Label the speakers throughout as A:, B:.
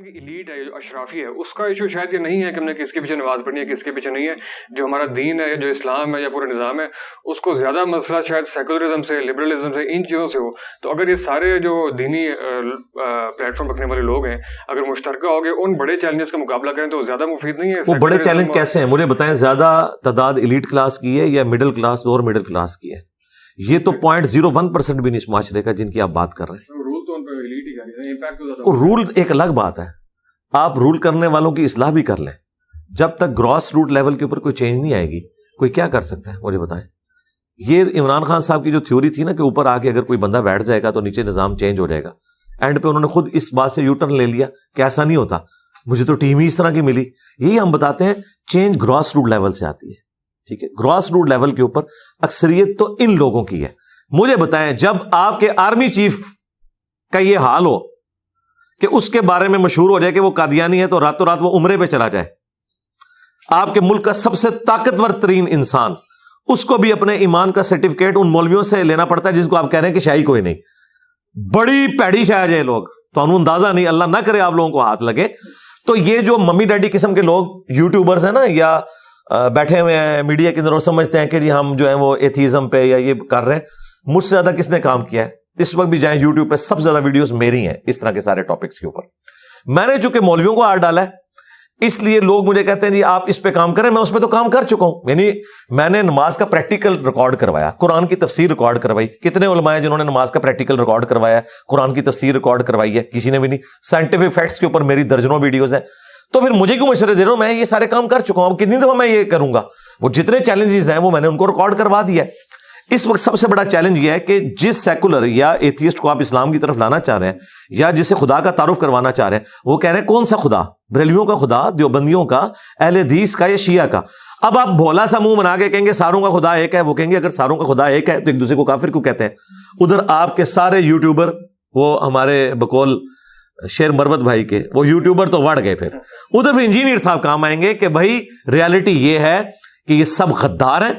A: پاکستان کی ایلیٹ ہے جو اشرافی ہے اس کا ایشو شاید یہ نہیں ہے کہ ہم نے کس کے پیچھے نماز پڑھنی ہے کس کے پیچھے نہیں ہے. جو ہمارا دین ہے جو اسلام ہے یا پورا نظام ہے اس کو زیادہ مسئلہ شاید سیکولرزم سے لبرلزم سے ان چیزوں سے ہو. تو اگر یہ سارے جو دینی پلیٹ فارم رکھنے والے لوگ ہیں اگر مشترکہ ہو گئے ان بڑے چیلنجز کا مقابلہ کریں تو زیادہ مفید نہیں ہے.
B: وہ بڑے چیلنج کیسے ہیں مجھے بتائیں؟ زیادہ تعداد ایلیٹ کلاس کی ہے یا مڈل کلاس اور مڈل کلاس کی ہے؟ یہ تو 0.01% بھی نہیں اس معاشرے کا جن کی آپ بات کر رہے ہیں. رول ایک الگ بات ہے, آپ رول کرنے والوں کی اصلاح بھی کر لیں. جب تک گراس روٹ لیول کے اوپر کوئی چینج نہیں آئے گی کوئی کیا کر سکتا ہے مجھے بتائیں. یہ عمران خان صاحب کی جو تھیوری تھی نا کہ اوپر آ کے اگر کوئی بندہ بیٹھ جائے گا تو نیچے نظام چینج ہو جائے گا, اینڈ پہ انہوں نے خود اس بات سے یو ٹرن لے لیا کہ ایسا نہیں ہوتا. مجھے تو ٹیم ہی اس طرح کی ملی. یہی ہم بتاتے ہیں چینج گراس روٹ لیول سے آتی ہے. ٹھیک ہے, گراس روٹ لیول کے اوپر اکثریت تو ان لوگوں کی ہے. مجھے بتائیں جب آپ کے آرمی چیف کا یہ حال ہو کہ اس کے بارے میں مشہور ہو جائے کہ وہ قادیانی ہے تو راتوں رات وہ عمرے پہ چلا جائے, آپ کے ملک کا سب سے طاقتور ترین انسان, اس کو بھی اپنے ایمان کا سرٹیفکیٹ ان مولویوں سے لینا پڑتا ہے جس کو آپ کہہ رہے ہیں کہ شاہی کوئی نہیں. بڑی پیڑی شاہ ہے لوگ, تو انہوں اندازہ نہیں, اللہ نہ کرے آپ لوگوں کو ہاتھ لگے. تو یہ جو ممی ڈیڈی قسم کے لوگ یوٹیوبرز ہیں نا یا بیٹھے ہوئے ہیں میڈیا کے اندر, سمجھتے ہیں کہ جی ہم جو ہیں وہ ایتھیزم پہ یا یہ کر رہے ہیں. مجھ سے زیادہ کس نے کام کیا ہے اس وقت بھی جائیں یوٹیوب پہ, سب سے زیادہ ویڈیوز میری ہیں اس طرح کے سارے ٹاپکس کے اوپر. میں نے چونکہ مولویوں کو ہاتھ ڈالا ہے اس لیے لوگ مجھے کہتے ہیں جی آپ اس پہ کام کریں. میں اس پہ تو کام کر چکا ہوں. یعنی میں نے نماز کا پریکٹیکل ریکارڈ کروایا, قرآن کی تفسیر ریکارڈ کروائی. کتنے علماء ہیں جنہوں نے نماز کا پریکٹیکل ریکارڈ کروایا, قرآن کی تفسیر ریکارڈ کروائی ہے؟ کسی نے بھی نہیں. سائنٹیفک فیکٹس کے اوپر میری درجنوں ویڈیوز ہیں. تو پھر مجھے کیوں مشورے دے رہا ہوں؟ میں یہ سارے کام کر چکا ہوں. اب کتنی دفعہ میں یہ کروں گا؟ وہ جتنے چیلنجز ہیں وہ میں نے ان کو ریکارڈ کروا دیا ہے. اس وقت سب سے بڑا چیلنج یہ ہے کہ جس سیکولر یا ایتھیسٹ کو آپ اسلام کی طرف لانا چاہ رہے ہیں یا جسے خدا کا تعارف کروانا چاہ رہے ہیں وہ کہہ رہے ہیں کون سا خدا؟ بریلویوں کا خدا, دیوبندیوں کا, اہل حدیث کا یا شیعہ کا. اب آپ بھولا سا منہ بنا کے کہیں گے ساروں کا خدا ایک ہے, وہ کہیں گے اگر ساروں کا خدا ایک ہے تو ایک دوسرے کو کافر کیوں کہتے ہیں؟ ادھر آپ کے سارے یوٹیوبر, وہ ہمارے بقول شیر مروت بھائی کے وہ یوٹیوبر تو وڑ گئے. پھر ادھر بھی انجینئر صاحب کام آئیں گے کہ بھائی ریالٹی یہ ہے کہ یہ سب غدار ہیں,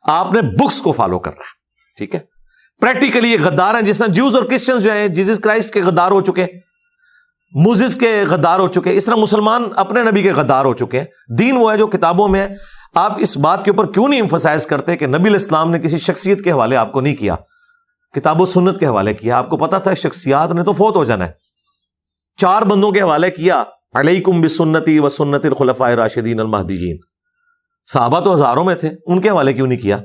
B: آپ نے بکس کو فالو کرنا ہے. ٹھیک ہے, پریکٹیکلی یہ غدار ہیں جس طرح جیوز اور کرسچنز جو ہیں جیزس کرائسٹ کے غدار ہو چکے, موزس کے غدار ہو چکے, اس طرح مسلمان اپنے نبی کے غدار ہو چکے ہیں. دین وہ ہے جو کتابوں میں ہے. آپ اس بات کے اوپر کیوں نہیں ایمفسائز کرتے کہ نبی علیہ السلام نے کسی شخصیت کے حوالے آپ کو نہیں کیا, کتاب و سنت کے حوالے کیا؟ آپ کو پتا تھا شخصیات نے تو فوت ہو جانا ہے. 4 بندوں کے حوالے کیا, علیکم بسنتی و سنت الخلفاء الراشدین المہدیین. صحابہ تو ہزاروں میں تھے, ان کے حوالے کیوں نہیں کیا؟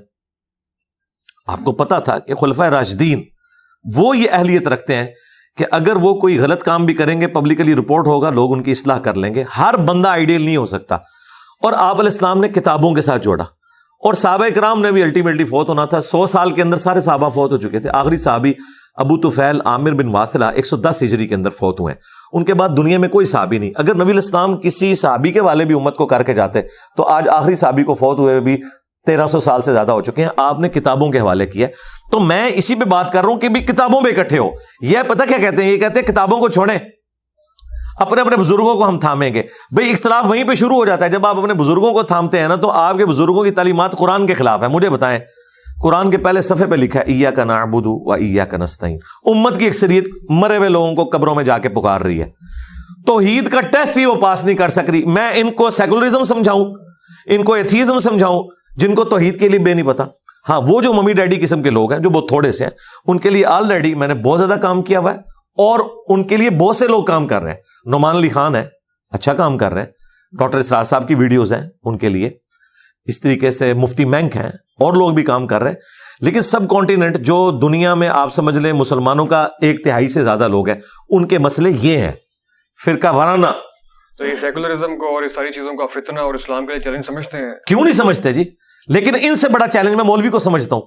B: آپ کو پتا تھا کہ خلفائے راشدین وہ یہ اہلیت رکھتے ہیں کہ اگر وہ کوئی غلط کام بھی کریں گے پبلکلی رپورٹ ہوگا, لوگ ان کی اصلاح کر لیں گے. ہر بندہ آئیڈیل نہیں ہو سکتا. اور آپ علیہ السلام نے کتابوں کے ساتھ جوڑا, اور صحابہ کرام نے بھی الٹیمیٹلی فوت ہونا تھا. 100 سال کے اندر سارے صحابہ فوت ہو چکے تھے. آخری صحابی ابو طفیل عامر بن واثلہ 110 ہجری کے اندر فوت ہوئے ہیں. ان کے بعد دنیا میں کوئی صحابی نہیں. اگر نبی علیہ السلام کسی صحابی کے والے بھی امت کو کر کے جاتے تو آج آخری صحابی کو فوت ہوئے بھی 1300 سال سے زیادہ ہو چکے ہیں. آپ نے کتابوں کے حوالے کیا. تو میں اسی پہ بات کر رہا ہوں کہ بھی کتابوں پہ اکٹھے ہو. یہ پتہ کیا کہتے ہیں؟ یہ کہتے ہیں کتابوں کو چھوڑیں, اپنے اپنے بزرگوں کو ہم تھامیں گے. بھئی اختلاف وہیں پہ شروع ہو جاتا ہے. جب آپ اپنے بزرگوں کو تھامتے ہیں نا تو آپ کے بزرگوں کی تعلیمات قرآن کے خلاف ہے. مجھے بتائیں, قرآن کے پہلے صفحے پہ لکھا ہے ایاک نعبد و ایاک نستعین. امت کی اکثریت مرے ہوئے لوگوں کو قبروں میں جا کے پکار رہی ہے. توحید کا ٹیسٹ ہی وہ پاس نہیں کر سک رہی. میں ان کو سیکولرزم سمجھاؤں, ان کو ایتھیزم سمجھاؤں جن کو توحید کے لیے بے نہیں پتا. ہاں, وہ جو ممی ڈیڈی قسم کے لوگ ہیں جو بہت تھوڑے سے ہیں, ان کے لیے آلریڈی میں نے بہت زیادہ کام کیا ہوا ہے, اور ان کے لیے بہت سے لوگ کام کر رہے ہیں. نعمان علی خان ہے, اچھا کام کر رہے ہیں. ڈاکٹر اسرار صاحب کی ویڈیوز ہیں ان کے لیے. اس طریقے سے مفتی مینک ہیں, اور لوگ بھی کام کر رہے ہیں. لیکن سب کانٹیننٹ جو دنیا میں آپ سمجھ لیں مسلمانوں کا 1/3 سے زیادہ لوگ ہیں, ان کے مسئلے یہ ہیں فرقہ وارانہ.
A: تو یہ سیکولرزم کو اور اس ساری چیزوں کو فتنہ اور اسلام کے لیے چیلنج سمجھتے ہیں؟
B: کیوں نہیں سمجھتے جی. لیکن ان سے بڑا چیلنج میں مولوی کو سمجھتا ہوں,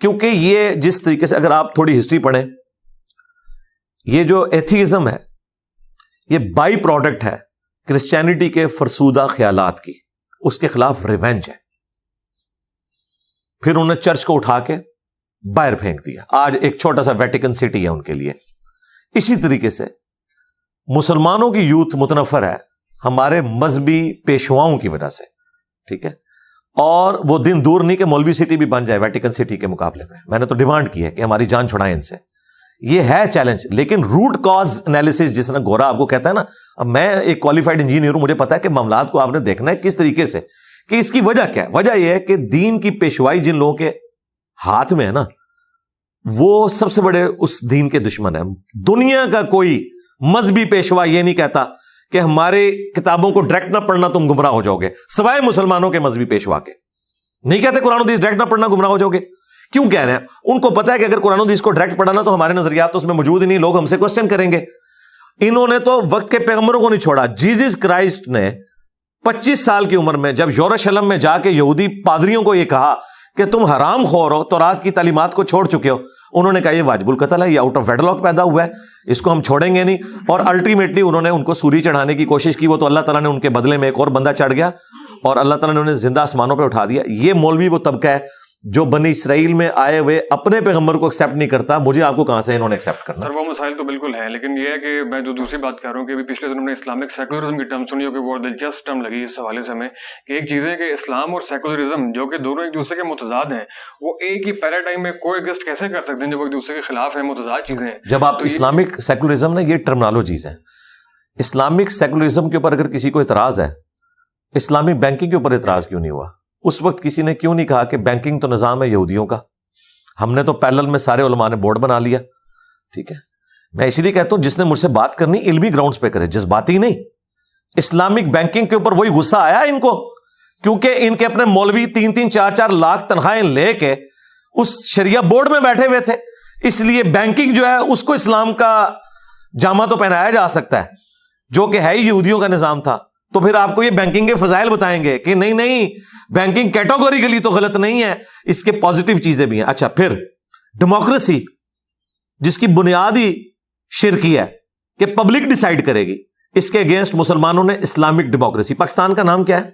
B: کیونکہ یہ جس طریقے سے اگر آپ تھوڑی ہسٹری پڑھیں, یہ جو ایتھیزم ہے یہ بائی پروڈکٹ ہے کرسچینٹی کے فرسودہ خیالات کی. اس کے خلاف ریونج ہے. پھر انہوں نے چرچ کو اٹھا کے باہر پھینک دیا. آج ایک چھوٹا سا ویٹیکن سٹی ہے ان کے لیے. اسی طریقے سے مسلمانوں کی یوتھ متنفر ہے ہمارے مذہبی پیشواؤں کی وجہ سے. ٹھیک ہے, اور وہ دن دور نہیں کہ مولوی سٹی بھی بن جائے ویٹیکن سٹی کے مقابلے میں. میں نے تو ڈیمانڈ کی ہے کہ ہماری جان چھڑائیں ان سے. یہ ہے چیلنج. لیکن روٹ کاز انالیسس جس طرح گورا آپ کو کہتا ہے نا, اب میں ایک کوالیفائڈ انجینئر ہوں, مجھے پتا ہے کہ معاملات کو آپ نے دیکھنا ہے کس طریقے سے, کہ اس کی وجہ کیا ہے. وجہ یہ ہے کہ دین کی پیشوائی جن لوگوں کے ہاتھ میں ہے نا, وہ سب سے بڑے اس دین کے دشمن ہیں. دنیا کا کوئی مذہبی پیشوا یہ نہیں کہتا کہ ہمارے کتابوں کو ڈائریکٹ نہ پڑھنا تم گمراہ ہو جاؤ گے, سوائے مسلمانوں کے مذہبی پیشوا کے. نہیں کہتے قرآن و حدیث ڈائریکٹ نہ پڑھنا گمراہ ہو جاؤ گے. کیوں کہہ رہے ہیں؟ ان کو پتا ہے کہ اگر قرآن و حدیث کو ڈائریکٹ پڑھانا تو ہمارے نظریات تو اس میں موجود ہی نہیں, لوگ ہم سے کوسچن کریں گے. انہوں نے تو وقت کے پیغمبروں کو نہیں چھوڑا. جیزس کرائسٹ نے 25 سال کی عمر میں جب یروشلم میں جا کے یہودی پادریوں کو یہ کہا کہ تم حرام خور ہو, تورات کی تعلیمات کو چھوڑ چکے ہو, انہوں نے کہا یہ واجب القتل ہے, یہ آؤٹ آف ویڈلاک پیدا ہوا ہے, اس کو ہم چھوڑیں گے نہیں. اور الٹیمیٹلی انہوں نے ان کو سولی چڑھانے کی کوشش کی, وہ تو اللہ تعالیٰ نے ان کے بدلے میں ایک اور بندہ چڑھ گیا اور اللہ تعالیٰ نے انہیں زندہ آسمانوں پہ اٹھا دیا. یہ مولوی وہ طبقہ ہے جو بنی اسرائیل میں آئے ہوئے اپنے پیغمبر کو ایکسیپٹ نہیں کرتا. مجھے آپ کو کہاں سے انہوں نے ایکسیپٹ کرنا؟
A: سر وہ مسائل تو بالکل ہیں, لیکن یہ ہے کہ میں جو دوسری بات کر رہا ہوں کہ ابھی پچھلے دنوں نے اسلامک سیکولرزم کی ٹرم سنی ہو کہ وہ دلچسپ ٹرم لگی اس حوالے سے ہمیں, کہ ایک چیز ہے کہ اسلام اور سیکولرزم جو کہ دونوں ایک دوسرے کے متضاد ہیں, وہ ایک ہی پیراڈائم میں کو ایگزسٹ کیسے کر سکتے ہیں جب وہ ایک دوسرے کے خلاف ہیں, متضاد چیزیں ہیں.
B: جب آپ اسلامک سیکولرزم نے, یہ ٹرمنالوجیز ہیں. اسلامک سیکولرزم کے اوپر اگر کسی کو اعتراض ہے, اسلامک بینکنگ کے اوپر اعتراض کیوں نہیں ہوا؟ اس وقت کسی نے کیوں نہیں کہا کہ بینکنگ تو نظام ہے یہودیوں کا, ہم نے تو پیرلل میں سارے علماء نے بورڈ بنا لیا. ٹھیک ہے, میں اسی لیے کہتا ہوں جس نے مجھ سے بات کرنی علمی گراؤنڈز پہ کرے, جذباتی نہیں. اسلامک بینکنگ کے اوپر وہی غصہ آیا ان کو کیونکہ ان کے اپنے مولوی 3-4 لاکھ تنخواہیں لے کے اس شریعہ بورڈ میں بیٹھے ہوئے تھے, اس لیے بینکنگ جو ہے اس کو اسلام کا جامہ تو پہنایا جا سکتا ہے جو کہ ہے ہی یہودیوں کا نظام تھا. تو پھر آپ کو یہ بینکنگ کے فضائل بتائیں گے کہ نہیں بینکنگ کیٹیگوریکلی تو غلط نہیں ہے, اس کے پازیٹیو چیزیں بھی ہیں. اچھا, پھر ڈیموکریسی جس کی بنیادی شرکی ہے کہ پبلک ڈیسائیڈ کرے گی, اس کے اگینسٹ مسلمانوں نے اسلامک ڈیموکریسی. پاکستان کا نام کیا ہے؟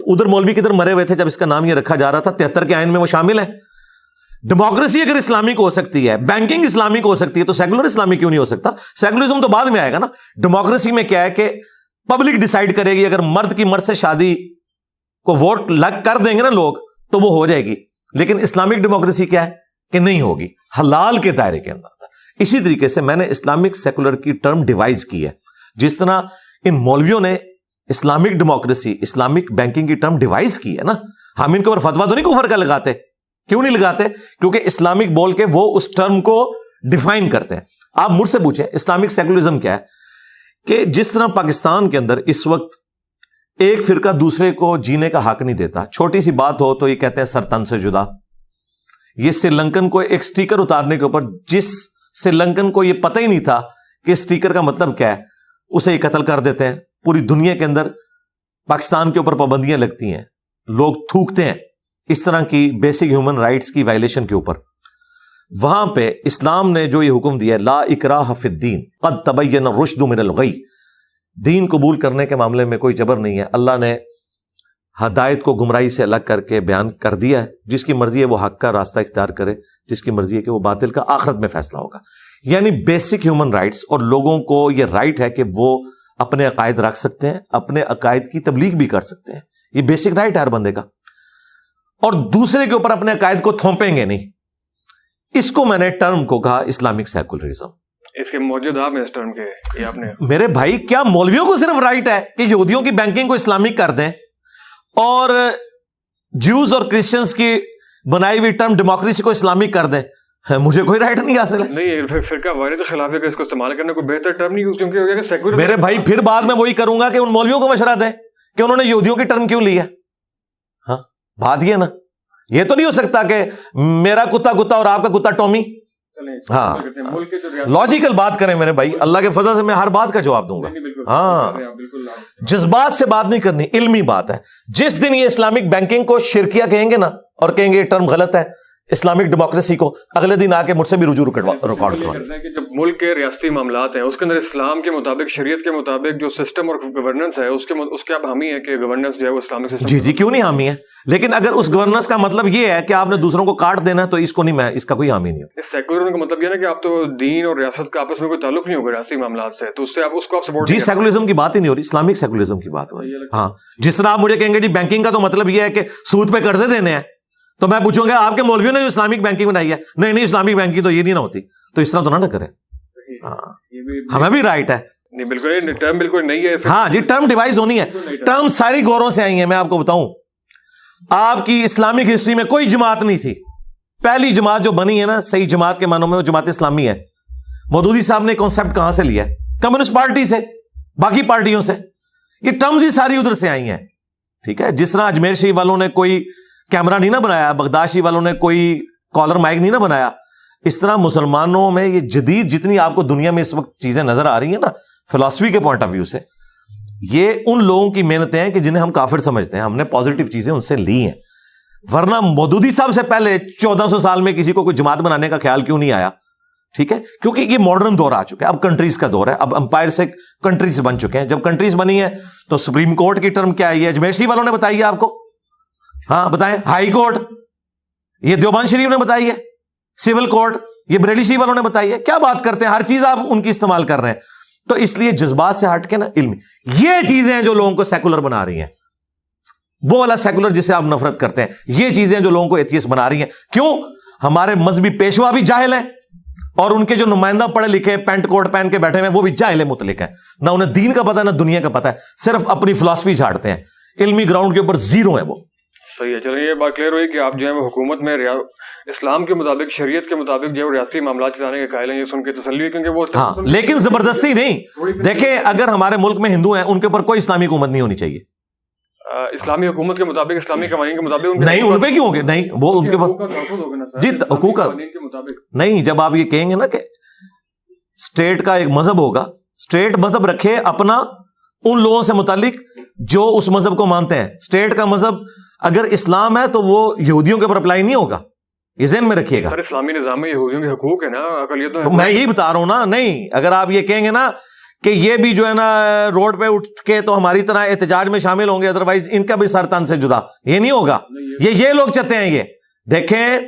B: ادھر مولوی کدھر مرے ہوئے تھے جب اس کا نام یہ رکھا جا رہا تھا, 73 کے آئین میں وہ شامل ہے. ڈیموکریسی اگر اسلامک ہو سکتی ہے, بینکنگ اسلامک ہو سکتی ہے, تو سیکولر اسلامک کیوں نہیں ہو سکتا؟ سیکولرزم تو بعد میں آئے گا نا. ڈیموکریسی میں کیا ہے کہ پبلک ڈیسائیڈ کرے گی, اگر مرد کی مرد سے شادی کو ووٹ لگ کر دیں گے نا لوگ تو وہ ہو جائے گی. لیکن اسلامک ڈیموکریسی کیا ہے کہ نہیں ہوگی, حلال کے دائرے کے اندر. اسی طریقے سے میں نے اسلامک سیکولر کی ٹرم ڈیوائز کی ہے, جس طرح ان مولویوں نے اسلامک ڈیموکریسی, اسلامک بینکنگ کی ٹرم ڈیوائز کی ہے نا. ہم ان کے اوپر فتوا تو نہیں کفر کا لگاتے. کیوں نہیں لگاتے؟ کیونکہ اسلامک بول کے وہ اس ٹرم کو ڈیفائن کرتے ہیں. آپ مجھ سے پوچھیں اسلامک سیکولرزم کیا ہے, کہ جس طرح پاکستان کے اندر اس وقت ایک فرقہ دوسرے کو جینے کا حق نہیں دیتا, چھوٹی سی بات ہو تو یہ کہتے ہیں سر تن سے جدا. یہ سری لنکن کو ایک سٹیکر اتارنے کے اوپر, جس سری لنکن کو یہ پتہ ہی نہیں تھا کہ سٹیکر کا مطلب کیا ہے, اسے یہ قتل کر دیتے ہیں. پوری دنیا کے اندر پاکستان کے اوپر پابندیاں لگتی ہیں, لوگ تھوکتے ہیں اس طرح کی بیسک ہیومن رائٹس کی وائلیشن کے اوپر. وہاں پہ اسلام نے جو یہ حکم دیا ہے, لا اکراہ فی الدین قد تبین الرشد من الغی, دین قبول کرنے کے معاملے میں کوئی جبر نہیں ہے. اللہ نے ہدایت کو گمراہی سے الگ کر کے بیان کر دیا ہے. جس کی مرضی ہے وہ حق کا راستہ اختیار کرے, جس کی مرضی ہے کہ وہ باطل کا آخرت میں فیصلہ ہوگا. یعنی بیسک ہیومن رائٹس, اور لوگوں کو یہ رائٹ ہے کہ وہ اپنے عقائد رکھ سکتے ہیں, اپنے عقائد کی تبلیغ بھی کر سکتے ہیں. یہ بیسک رائٹ ہے ہر بندے کا, اور دوسرے کے اوپر اپنے عقائد کو تھوپیں گے نہیں. اس کو میں نے ٹرم کو کہا اسلامک سیکولرزم.
A: اس کے موجود آپ ہیں اس ٹرم کے, یہ آپ نے
B: میرے بھائی, کیا مولویوں کو صرف رائٹ ہے کہ یہودیوں کی بینکنگ کو اسلامک کر دیں اور جیوز اور کرسچنز کی بنائی ہوئی ٹرم ڈیموکریسی کو اسلامک کر دیں؟ مجھے کوئی رائٹ نہیں حاصل ہے.
A: نہیں, فرقہ واحد خلاف ہے کہ اس کو استعمال کرنے کو بہتر ٹرم نہیں یوز کیونکہ ہو گیا کہ سیکولر.
B: میرے بھائی پھر بعد میں وہی کروں گا کہ ان مولویوں کو مشورہ دیں کہ انہوں نے یہودیوں کی ٹرم کیوں لی ہے. ہاں, بات یہ نا, یہ تو نہیں ہو سکتا کہ میرا کتا کتا اور آپ کا کتا ٹومی. ہاں, لاجیکل بات کریں میرے بھائی, اللہ کے فضل سے میں ہر بات کا جواب دوں گا. ہاں, جذبات سے بات نہیں کرنی, علمی بات ہے. جس دن یہ اسلامک بینکنگ کو شرکیہ کہیں گے نا, اور کہیں گے یہ ٹرم غلط ہے, اسلامک ڈیموکریسی کو, اگلے دن آ کے مجھ سے بھی رجوع ریکارڈ کروانا.
A: کہ جب ملک کے ریاستی معاملات ہیں اس کے اندر اسلام کے مطابق, شریعت کے مطابق جو سسٹم اور گورننس ہے اس کے آپ حامی ہیں کہ گورننس جو ہے وہ اسلامک سسٹم.
B: جی کیوں نہیں حامی ہے, لیکن اگر اس گورننس کا مطلب یہ ہے کہ آپ نے دوسروں کو کاٹ دینا ہے تو اس کو نہیں, میں اس کا کوئی حامی نہیں ہوں.
A: سیکولرزم کا مطلب یہ ہے کہ آپ تو دین اور ریاست کا آپس میں کوئی تعلق نہیں ہوگا ریاستی معاملات سے, تو اس سے آپ اس کو آپ سپورٹ.
B: جی, سیکولرزم کی بات ہی نہیں ہو رہی, اسلامک سیکولرزم کی بات ہو رہی ہے. ہاں, جس طرح آپ مجھے کہیں گے جی بینکنگ کا تو مطلب یہ ہے کہ سود پہ قرضے دینے ہیں, تو میں پوچھوں گا آپ کے مولویوں نے جو اسلامک بینکنگ بنائی ہے, نہیں اسلامک بینکنگ تو یہ نہیں نہ ہوتی. تو اس طرح تو نہ کریں. ہاں ہمیں بھی رائٹ ہے.
A: نہیں بالکل ٹرم بالکل نہیں ہے.
B: ہاں جی ٹرم ڈیوائز ہونی ہے. ٹرم ساری گوروں سے آئی ہیں. میں آپ کو بتاؤں آپ کی اسلامک ہسٹری میں کوئی جماعت نہیں تھی. پہلی جماعت جو بنی ہے نا صحیح جماعت کے معنوں میں وہ جماعت اسلامی ہے. مودودی صاحب نے کانسیپٹ کہاں سے لیا ہے؟ کمیونسٹ پارٹی سے, باقی پارٹیوں سے. یہ ٹرمز ہی ساری ادھر سے آئی ہیں. ٹھیک ہے. جس طرح اجمیر شریف والوں نے کوئی کیمرہ نہیں نہ بنایا, بغداد شریف والوں نے کوئی کالر مائک نہیں نہ بنایا, اس طرح مسلمانوں میں یہ جدید جتنی آپ کو دنیا میں اس وقت چیزیں نظر آ رہی ہیں نا فلسفی کے پوائنٹ آف ویو سے, یہ ان لوگوں کی محنتیں ہیں کہ جنہیں ہم کافر سمجھتے ہیں. ہم نے پازیٹیو چیزیں ان سے لی ہیں. ورنہ مودودی صاحب سے پہلے 1400 سال میں کسی کو کوئی جماعت بنانے کا خیال کیوں نہیں آیا؟ ٹھیک ہے, کیونکہ یہ ماڈرن دور آ چکا ہے. اب کنٹریز کا دور ہے. اب امپائر سے کنٹریز بن چکے ہیں. جب کنٹریز بنی ہے تو سپریم کورٹ کی ٹرم کیا ہے؟ یہ اجمیر شریف والوں نے بتائی ہے آپ کو. ہاں بتائیں. ہائی کورٹ یہ دیوبند شریف نے بتائی ہے. سول کورٹ یہ بریلی شریف والوں نے بتائی ہے. کیا بات کرتے ہیں, ہر چیز آپ ان کی استعمال کر رہے ہیں. تو اس لیے جذبات سے ہٹ کے نا علم, یہ چیزیں ہیں جو لوگوں کو سیکولر بنا رہی ہیں. وہ والا سیکولر جسے آپ نفرت کرتے ہیں, یہ چیزیں جو لوگوں کو ایتھیسٹ بنا رہی ہیں. کیوں؟ ہمارے مذہبی پیشوا بھی جاہل ہیں اور ان کے جو نمائندہ پڑھے لکھے پینٹ کوٹ پہن کے بیٹھے ہوئے وہ بھی جاہل مطلق ہیں. نہ انہیں دین کا پتہ نہ دنیا کا پتہ ہے, صرف اپنی فلسفی جھاڑتے ہیں. علمی گراؤنڈ کے اوپر زیرو ہیں وہ.
A: صحیح ہے. چلیں یہ بات کلیئر ہوئی کہ آپ جو ہے وہ حکومت میں اسلام کے مطابق شریعت کے مطابق جو ہے ریاستی معاملات چلانے کے قائل ہیں. یہ سن کے تسلی ہے کیونکہ وہ
B: ہاں لیکن زبردستی نہیں. دیکھیں اگر ہمارے ملک میں ہندو ہیں ان کے اوپر کوئی اسلامی حکومت نہیں ہونی چاہیے.
A: اسلامی حکومت کے مطابق اسلامی قوانین کے مطابق
B: نہیں ان پہ کیوں ہوگے؟ نہیں وہ ان کے اوپر جی حقوق نہیں. جب آپ یہ کہیں گے نا کہ اسٹیٹ کا ایک مذہب ہوگا, اسٹیٹ مذہب رکھے اپنا ان لوگوں سے متعلق جو اس مذہب کو مانتے ہیں. اسٹیٹ کا مذہب اگر اسلام ہے تو وہ یہودیوں کے اوپر اپلائی نہیں ہوگا. یہ ذہن میں رکھیے گا.
A: اسلامی نظام میں یہودیوں کے حقوق ہے نا, اقلیتوں
B: تو میں یہی بتا رہا ہوں نا. نہیں اگر آپ یہ کہیں گے نا کہ یہ بھی جو ہے نا روڈ پہ اٹھ کے تو ہماری طرح احتجاج میں شامل ہوں گے, ادروائز ان کا بھی سر تن سے جدا, یہ نہیں ہوگا. یہ لوگ چاہتے ہیں. یہ دیکھیں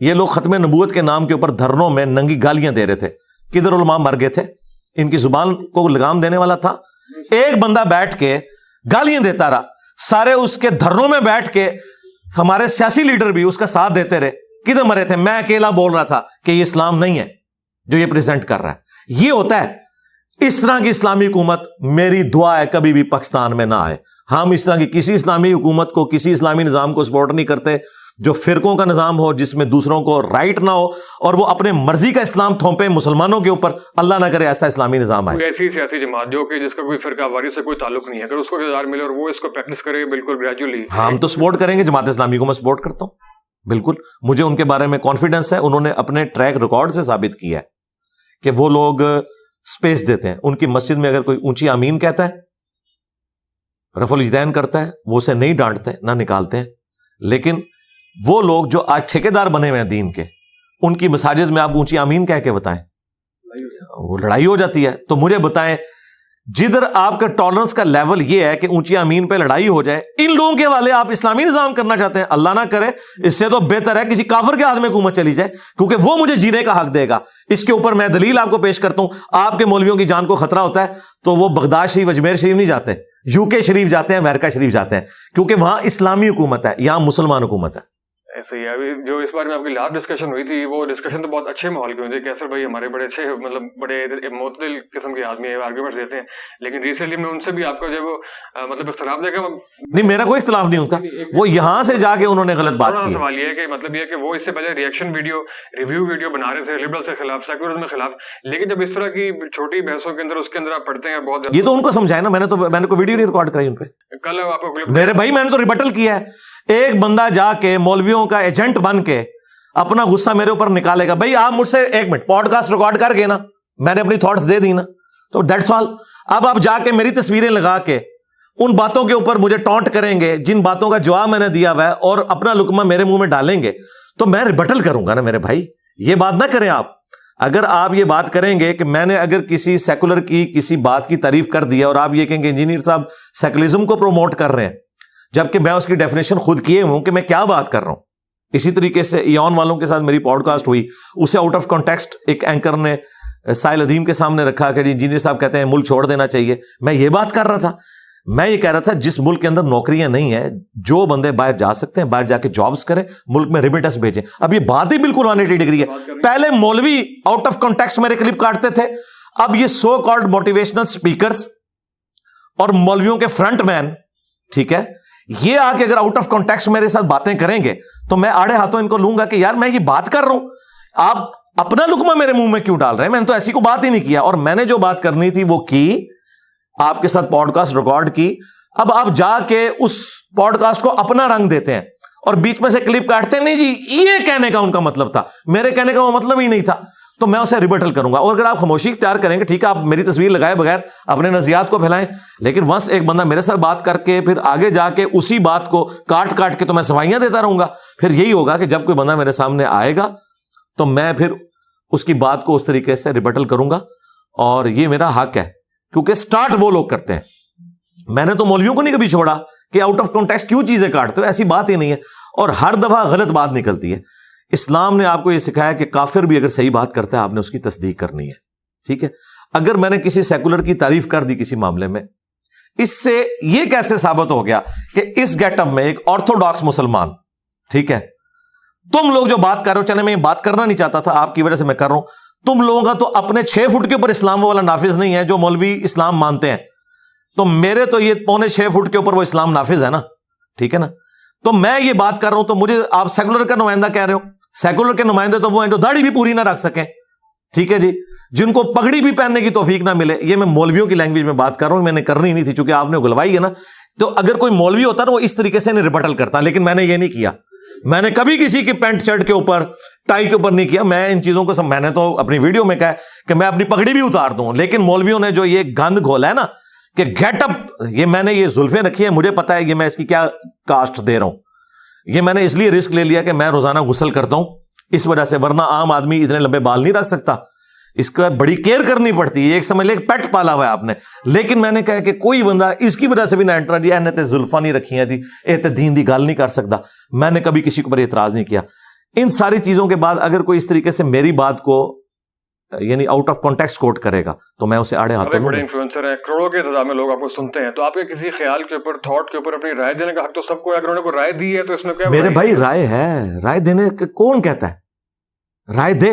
B: یہ لوگ ختم نبوت کے نام کے اوپر دھرنوں میں ننگی گالیاں دے رہے تھے. کدھر علماء مر گئے تھے؟ ان کی زبان کو لگام دینے والا تھا ایک بندہ بیٹھ کے گالیاں دیتا رہا. سارے اس کے دھرنوں میں بیٹھ کے ہمارے سیاسی لیڈر بھی اس کا ساتھ دیتے رہے. کدھر مرے تھے؟ میں اکیلا بول رہا تھا کہ یہ اسلام نہیں ہے جو یہ پریزنٹ کر رہا ہے. یہ ہوتا ہے. اس طرح کی اسلامی حکومت میری دعا ہے کبھی بھی پاکستان میں نہ آئے. ہم اس طرح کی کسی اسلامی حکومت کو, کسی اسلامی نظام کو سپورٹ نہیں کرتے جو فرقوں کا نظام ہو, جس میں دوسروں کو رائٹ نہ ہو اور وہ اپنے مرضی کا اسلام تھوپے مسلمانوں کے اوپر. اللہ نہ کرے ایسا اسلامی نظام آئے.
A: ایسی سیاسی جماعت جو کہ جس کا کوئی فرقہ واری سے کوئی تعلق نہیں ہے, اگر اس کو اقتدار ملے اور وہ اس کو پریکٹس کرے بالکل گریجولی.
B: ہم تو سپورٹ کریں گے. جماعت اسلامی کو میں سپورٹ کرتا ہوں بالکل. مجھے ان کے بارے میں کانفیڈنس ہے. انہوں نے اپنے ٹریک ریکارڈ سے ثابت کیا ہے کہ وہ لوگ سپیس دیتے ہیں. ان کی مسجد میں اگر کوئی اونچی آمین کہتا ہے, رفع الاجدین کرتا ہے, وہ اسے نہیں ڈانٹتے نہ نکالتے ہیں. لیکن وہ لوگ جو آج ٹھیکیدار بنے ہوئے ہیں دین کے, ان کی مساجد میں آپ اونچی آمین کہہ کے بتائیں, وہ لڑائی ہو جاتی ہے. تو مجھے بتائیں جدھر آپ کا ٹالرنس کا لیول یہ ہے کہ اونچی امین پہ لڑائی ہو جائے, ان لوگوں کے حوالے آپ اسلامی نظام کرنا چاہتے ہیں. اللہ نہ کرے, اس سے تو بہتر ہے کسی کافر کے ہاتھ میں حکومت چلی جائے, کیونکہ وہ مجھے جینے کا حق دے گا. اس کے اوپر میں دلیل آپ کو پیش کرتا ہوں. آپ کے مولویوں کی جان کو خطرہ ہوتا ہے تو وہ بغداد شریف اجمیر شریف نہیں جاتے, UK شریف جاتے ہیں, امریکہ شریف جاتے ہیں, کیونکہ وہاں اسلامی حکومت ہے, یہاں مسلمان حکومت ہے.
A: ایسے ہی ابھی جو اس بارے میں آپ کی لاسٹ ڈسکشن ہوئی تھی, وہ ڈسکشن تو بہت اچھے ماحول کی ہوئی تھی. کیسر بھائی ہمارے بڑے اچھے مطلب بڑے معتدل قسم کے آدمی ہیں, آرگیومنٹس دیتے ہیں. لیکن ریسنٹلی میں ان سے بھی آپ کا جو مطلب اختلاف دیکھا. نہیں
B: میرا کوئی اختلاف نہیں ہوتا, وہ یہاں سے جا کے انہوں نے غلط بات کی.
A: سوال یہ ہے کہ مطلب یہ کہ وہ اس سے پہلے ریئیکشن ویڈیو ریویو ویڈیو بنا رہے تھے لبرل سے خلاف, سیکولرزم کے خلاف. لیکن جب اس طرح کی چھوٹی بحثوں کے اندر اس کے اندر آپ پڑھتے ہیں بہت,
B: یہ تو ان کو سمجھائے نا. میں نے کوئی ویڈیو نہیں ریکارڈ کرائی ان پہ.
A: کل آپ کو
B: میرے بھائی میں نے تو ریبٹل کیا ہے. ایک بندہ جا کے مولویوں کا ایجنٹ بن کے اپنا غصہ میرے اوپر نکالے گا. بھائی آپ مجھ سے ایک منٹ پوڈ کاسٹ ریکارڈ کر کے نا, میں نے اپنی تھاٹس دے دی نا, تو دیٹس آل. اب آپ جا کے میری تصویریں لگا کے ان باتوں کے اوپر مجھے ٹونٹ کریں گے جن باتوں کا جواب میں نے دیا ہوا ہے, اور اپنا لقمہ میرے منہ میں ڈالیں گے, تو میں ریبٹل کروں گا نا میرے بھائی. یہ بات نہ کریں آپ. اگر آپ یہ بات کریں گے کہ میں نے اگر کسی سیکولر کی کسی بات کی تعریف کر دیا, اور آپ یہ کہیں گے انجینئر صاحب سیکولرزم کو پروموٹ کر رہے ہیں, جبکہ میں اس کی ڈیفینیشن خود کیے ہوں کہ میں کیا بات کر رہا ہوں. اسی طریقے سے ایون والوں کے ساتھ میری پوڈ کاسٹ ہوئی, اسے آؤٹ آف کانٹیکسٹ ایک اینکر نے سائل ادیم کے سامنے رکھا کہ جی انجینئر صاحب کہتے ہیں ملک چھوڑ دینا چاہیے. میں یہ بات کر رہا تھا. میں یہ کہہ رہا تھا جس ملک کے اندر نوکریاں نہیں ہیں, جو بندے باہر جا سکتے ہیں باہر جا کے جابز کریں, ملک میں ریمیٹنس بھیجیں. اب یہ بات ہی بالکل 180 ڈگری ہے. پہلے مولوی آؤٹ آف کانٹیکسٹ میرے کلپ کاٹتے تھے, اب یہ سو کالڈ موٹیویشنل اسپیکرز اور مولویوں کے فرنٹ مین, ٹھیک ہے, یہ آ کے اگر آؤٹ آف کانٹیکسٹ میرے ساتھ باتیں کریں گے تو میں آڑے ہاتھوں ان کو لوں گا کہ یار میں یہ بات کر رہا ہوں, آپ اپنا لقمہ میرے منہ میں کیوں ڈال رہے ہیں؟ میں نے تو ایسی کو بات ہی نہیں کیا, اور میں نے جو بات کرنی تھی وہ کی, آپ کے ساتھ پوڈ کاسٹ ریکارڈ کی. اب آپ جا کے اس پوڈ کاسٹ کو اپنا رنگ دیتے ہیں اور بیچ میں سے کلپ کاٹتے ہیں. نہیں جی, یہ کہنے کا ان کا مطلب تھا, میرے کہنے کا وہ مطلب ہی نہیں تھا, تو میں اسے ریبٹل کروں گا. اور اگر آپ خاموشی اختیار کریں گے, ٹھیک ہے, آپ میری تصویر لگائے بغیر اپنے نظریات کو پھیلائیں, لیکن ونس ایک بندہ میرے ساتھ بات کر کے پھر آگے جا کے اسی بات کو کاٹ کاٹ کے تو میں سوائیاں دیتا رہوں گا, پھر یہی ہوگا کہ جب کوئی بندہ میرے سامنے آئے گا تو میں پھر اس کی بات کو اس طریقے سے ریبٹل کروں گا, اور یہ میرا حق ہے, کیونکہ سٹارٹ وہ لوگ کرتے ہیں. میں نے تو مولویوں کو نہیں کبھی چھوڑا کہ آؤٹ آف کانٹیکسٹ کیوں چیزیں کاٹتے ہو, ایسی بات ہی نہیں ہے, اور ہر دفعہ غلط بات نکلتی ہے. اسلام نے آپ کو یہ سکھایا کہ کافر بھی اگر صحیح بات کرتا ہے آپ نے اس کی تصدیق کرنی ہے, ٹھیک ہے. اگر میں نے کسی سیکولر کی تعریف کر دی کسی معاملے میں, اس سے یہ کیسے ثابت ہو گیا کہ اس گیٹ اپ میں ایک آرتھوڈاکس مسلمان, ٹھیک ہے, تم لوگ جو بات کر رہے ہو, چلے میں یہ بات کرنا نہیں چاہتا تھا, آپ کی وجہ سے میں کر رہا ہوں, تم لوگوں کا تو اپنے 6 فٹ کے اوپر اسلام والا نافذ نہیں ہے جو مولوی اسلام مانتے ہیں, تو میرے تو یہ 6.25 فٹ کے اوپر وہ اسلام نافذ ہے نا, ٹھیک ہے نا. تو میں یہ بات کر رہا ہوں تو مجھے آپ سیکولر کا نمائندہ کہہ رہے ہو. سیکولر کے نمائندے تو وہ ہیں جو داڑھی بھی پوری نہ رکھ سکیں, ٹھیک ہے جی, جن کو پگڑی بھی پہننے کی توفیق نہ ملے. یہ میں مولویوں کی لینگویج میں بات کر رہا ہوں, میں نے کرنی نہیں تھی چونکہ آپ نے گلوائی ہے نا. تو اگر کوئی مولوی ہوتا نا وہ اس طریقے سے نہیں ریبٹل کرتا, لیکن میں نے یہ نہیں کیا. میں نے کبھی کسی کی پینٹ شرٹ کے اوپر ٹائی کے اوپر نہیں کیا. میں ان چیزوں کو میں نے تو اپنی ویڈیو میں کہا کہ میں اپنی پگڑی بھی اتار دوں, لیکن مولویوں نے جو یہ گند گھولا ہے نا کہ گیٹ اپ, یہ میں نے یہ زلفیں رکھی ہیں, مجھے پتا ہے کہ میں اس کی کیا کاسٹ دے رہا ہوں. یہ میں نے اس لیے رسک لے لیا کہ میں روزانہ غسل کرتا ہوں اس وجہ سے, ورنہ عام آدمی اتنے لمبے بال نہیں رکھ سکتا, اس کا بڑی کیئر کرنی پڑتی ہے. ایک سمجھ لے پیٹ پالا ہوا ہے آپ نے, لیکن میں نے کہا کہ کوئی بندہ اس کی وجہ سے بھی نہ انٹرا جی اینے تے زلفاں نہیں رکھی ہیں جی, اے تے دین دی گل نہیں کر سکتا. میں نے کبھی کسی کے اوپر اعتراض نہیں کیا. ان ساری چیزوں کے بعد اگر کوئی اس طریقے سے میری بات کو یعنی آؤٹ آف کانٹیکسٹ کوٹ کرے گا تو میں اسے آڑے ہاتھوں.
A: بڑے انفلوئنسر ہیں, کروڑوں کے تعداد میں لوگ آپ کو سنتے ہیں, تو آپ کے کسی خیال کے اوپر, تھاٹ کے اوپر اپنی رائے دینے کا حق تو سب کو ہے. اگر انہوں نے کوئی رائے دی ہے تو اس میں کیا
B: میرے بھائی رائے ہے, رائے دینے کون کہتا ہے رائے دے,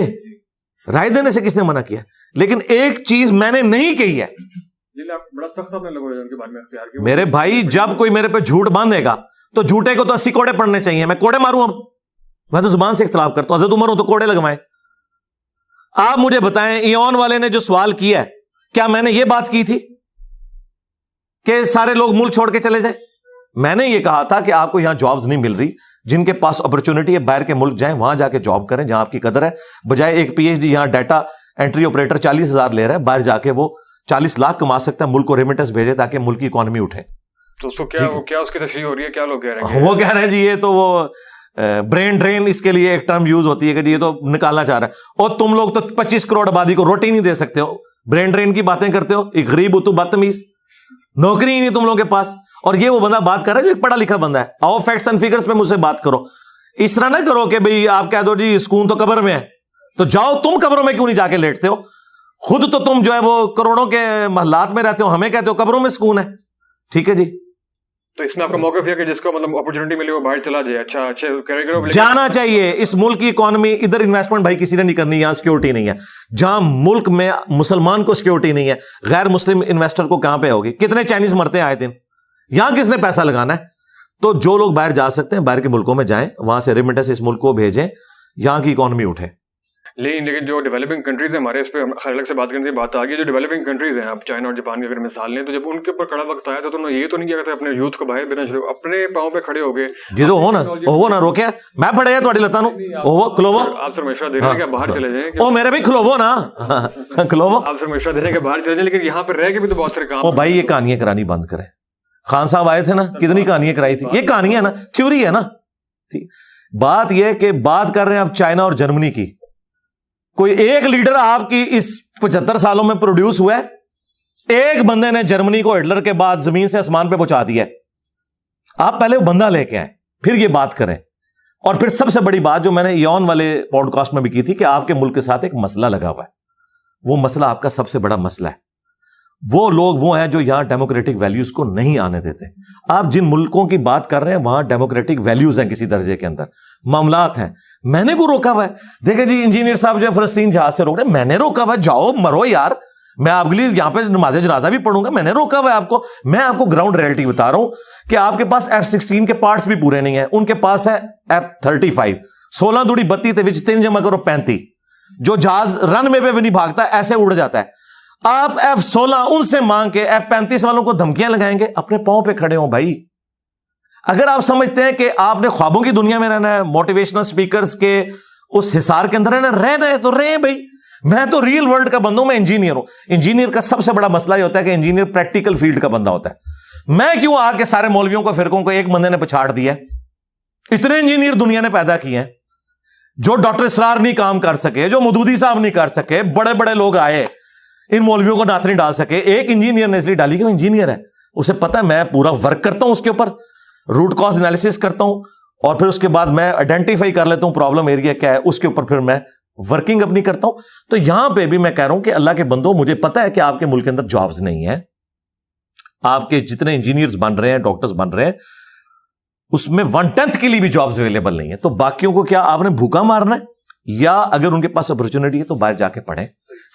B: رائے دینے سے کس نے منع کیا؟ لیکن ایک چیز میں نے نہیں کہی ہے,
A: بڑا سخت اپنے لوگوں نے ان کے بارے میں اختیار کیا.
B: میرے بھائی جب کوئی میرے پہ جھوٹ باندھے گا تو جھوٹے کو تو 80 کوڑے پڑنے چاہیے. میں کوڑے ماروں؟ اب میں تو زبان سے اختلاف کرتا ہوں, حضرت عمر ہوں تو کوڑے لگوائیں. آپ مجھے بتائیں, ایون والے نے جو سوال کیا ہے, کیا میں نے یہ بات کی تھی کہ سارے لوگ ملک چھوڑ کے چلے جائیں؟ میں نے یہ کہا تھا کہ آپ کو یہاں جابز نہیں مل رہی, جن کے پاس اپرچونٹی ہے باہر کے ملک جائیں, وہاں جا کے جاب کریں جہاں آپ کی قدر ہے, بجائے ایک پی ایچ ڈی یہاں ڈیٹا انٹری آپریٹر 40,000 لے رہا ہے, باہر جا کے وہ 40 لاکھ کما سکتا ہے, ملک کو ریمیٹنس بھیجے تاکہ ملک کی اکانومی اٹھے.
A: تو اس کو کیا اس کی تشریح ہو رہی ہے, کیا لوگ کہہ رہے ہیں؟
B: وہ کہہ رہے ہیں جی یہ تو وہ برین ڈرین, اس کے لیے ایک ٹرم یوز ہوتی ہے کہ یہ تو نکالنا چاہ رہا ہے, اور تم لوگ تو 25 کروڑ آبادی کو روٹی نہیں دے سکتے ہو, برین ڈرین کی باتیں کرتے ہو, ایک غریب ہو تو بدتمیز, نوکری ہی نہیں تم لوگوں کے پاس. اور یہ وہ بندہ بات کر رہا ہے جو ایک پڑھا لکھا بندہ ہے. آؤ فیکٹس اینڈ فگرز پہ مجھ سے بات کرو, اس طرح نہ کرو کہ بھئی آپ کہہ دو جی سکون تو قبر میں ہے, تو جاؤ تم قبروں میں کیوں نہیں جا کے لیٹتے ہو؟ خود تو تم جو ہے وہ کروڑوں کے محلات میں رہتے ہو, ہمیں کہتے ہو قبروں میں سکون ہے, ٹھیک ہے جی.
A: تو اس میں آپ کا موقف یہ کہ جس کو مطلب اپرچونٹی ملی وہ باہر چلا جائے, اچھا
B: جانا چاہیے. اس ملک کی اکانومی, ادھر انویسٹمنٹ بھائی کسی نے نہیں کرنی, یہاں سیکورٹی نہیں ہے. جہاں ملک میں مسلمان کو سیکورٹی نہیں ہے, غیر مسلم انویسٹر کو کہاں پہ ہوگی؟ کتنے چائنیز مرتے ہیں آئے دن, یہاں کس نے پیسہ لگانا ہے؟ تو جو لوگ باہر جا سکتے ہیں باہر کے ملکوں میں جائیں, وہاں سے ریمیٹنس اس ملک کو بھیجیں, یہاں کی اکانومی اٹھے.
A: لیکن جو ڈیولپنگ کنٹریز ہیں ہمارے, اس پہ خیر الگ سے بات کرنے کی بات آ گئی, جو ڈیولپنگ کنٹریز ہیں, آپ چائنا اور جاپان کی اگر مثال لیں, تو جب ان کے اوپر کڑا وقت آیا تو انہوں نے یہ تو نہیں کیا تھا اپنے یوتھ کو باہر بھیجنا شروع, اپنے پاؤں پہ کھڑے ہو گئے.
B: جی تو ہو نا روکیا, میں پڑے گا تھوڑی لتانوں کھلوو,
A: آپ سر مشورہ دے رہے ہیں کہ باہر چلے جائیں,
B: او میرے بھی کھلوو نا, کھلوو,
A: آپ سر مشورہ دے رہے ہیں کہ باہر چلے جائیں, لیکن یہاں پہ رہ کے بھی تو بہت سارے کام.
B: او بھائی یہ کہانیاں کرانی بند کریں. خان صاحب آئے تھے نا, کتنی کہانیاں کرائی تھی, یہ کہانیاں نا, تھیوری ہے نا. بات یہ کہ بات کر رہے ہیں آپ چائنا اور جرمنی کی, کوئی ایک لیڈر آپ کی اس 75 سالوں میں پروڈیوس ہوا ہے؟ ایک بندے نے جرمنی کو ہٹلر کے بعد زمین سے آسمان پہ پہنچا دیا ہے. آپ پہلے وہ بندہ لے کے آئیں, پھر یہ بات کریں. اور پھر سب سے بڑی بات جو میں نے ایون والے پوڈ کاسٹ میں بھی کی تھی کہ آپ کے ملک کے ساتھ ایک مسئلہ لگا ہوا ہے, وہ مسئلہ آپ کا سب سے بڑا مسئلہ ہے, وہ لوگ وہ ہیں جو یہاں ڈیموکریٹک ویلیوز کو نہیں آنے دیتے. آپ جن ملکوں کی بات کر رہے ہیں وہاں ڈیموکریٹک ویلیوز ہیں کسی درجے کے اندر, معاملات ہیں. میں نے کو روکا ہوا ہے؟ دیکھیں جی انجینئر صاحب جو ہے فلسطین جہاز سے روک رہے ہیں, میں نے روکا ہوا ہے؟ جاؤ مرو یار, میں آپ کے لیے یہاں پہ نماز جنازہ بھی پڑھوں گا, میں نے روکا ہوا ہے آپ کو؟ میں آپ کو گراؤنڈ ریئلٹی بتا رہا ہوں کہ آپ کے پاس F-16 کے پارٹس بھی پورے نہیں ہیں, ان کے پاس ہے F-35, 16 دوڑی 32 3 جمع کرو 35, جو جہاز رن وے پہ بھی نہیں بھاگتا, ایسے اڑ جاتا ہے. آپ F-16 ان سے مانگ کے F-35 والوں کو دھمکیاں لگائیں گے؟ اپنے پاؤں پہ کھڑے ہوں بھائی. اگر آپ سمجھتے ہیں کہ آپ نے خوابوں کی دنیا میں رہنا ہے, موٹیویشنل سپیکرز کے اس حصار کے اندر رہنا ہے تو رہیں بھائی. میں تو ریئل ورلڈ کا بندہ ہوں, میں انجینئر ہوں. انجینئر کا سب سے بڑا مسئلہ یہ ہوتا ہے کہ انجینئر پریکٹیکل فیلڈ کا بندہ ہوتا ہے. میں کیوں آ کے سارے مولویوں کو فرقوں کو ایک بندے نے پچھاڑ دیا؟ اتنے انجینئر دنیا نے پیدا کیے ہیں جو ڈاکٹر اسرار نہیں کام کر سکے, جو مودودی صاحب نہیں کر سکے, بڑے بڑے لوگ آئے ان مولویوں کو نعت نہیں ڈال سکے. ایک انجینئر نے اس لیے ڈالی کہ وہ انجینئر ہے, اسے پتا ہے میں پورا ورک کرتا ہوں اس کے اوپر, روٹ کاز انالیسس کرتا ہوں, اور پھر اس کے بعد میں آئیڈینٹیفائی کر لیتا ہوں پرابلم ایریا کیا ہے, اس کے اوپر پھر میں ورکنگ اپنی کرتا ہوں. تو یہاں پہ بھی میں کہہ رہا ہوں کہ اللہ کے بندوں, مجھے پتا ہے کہ آپ کے ملک کے اندر جابز نہیں ہیں, آپ کے جتنے انجینئرز بن رہے ہیں, ڈاکٹرز بن رہے ہیں, اس میں 1/10 کے لیے بھی جابز اویلیبل نہیں ہے. تو باقیوں کو کیا آپ نے بھوکا مارنا ہے, یا اگر ان کے پاس اپرچونٹی ہے تو باہر جا کے پڑھیں,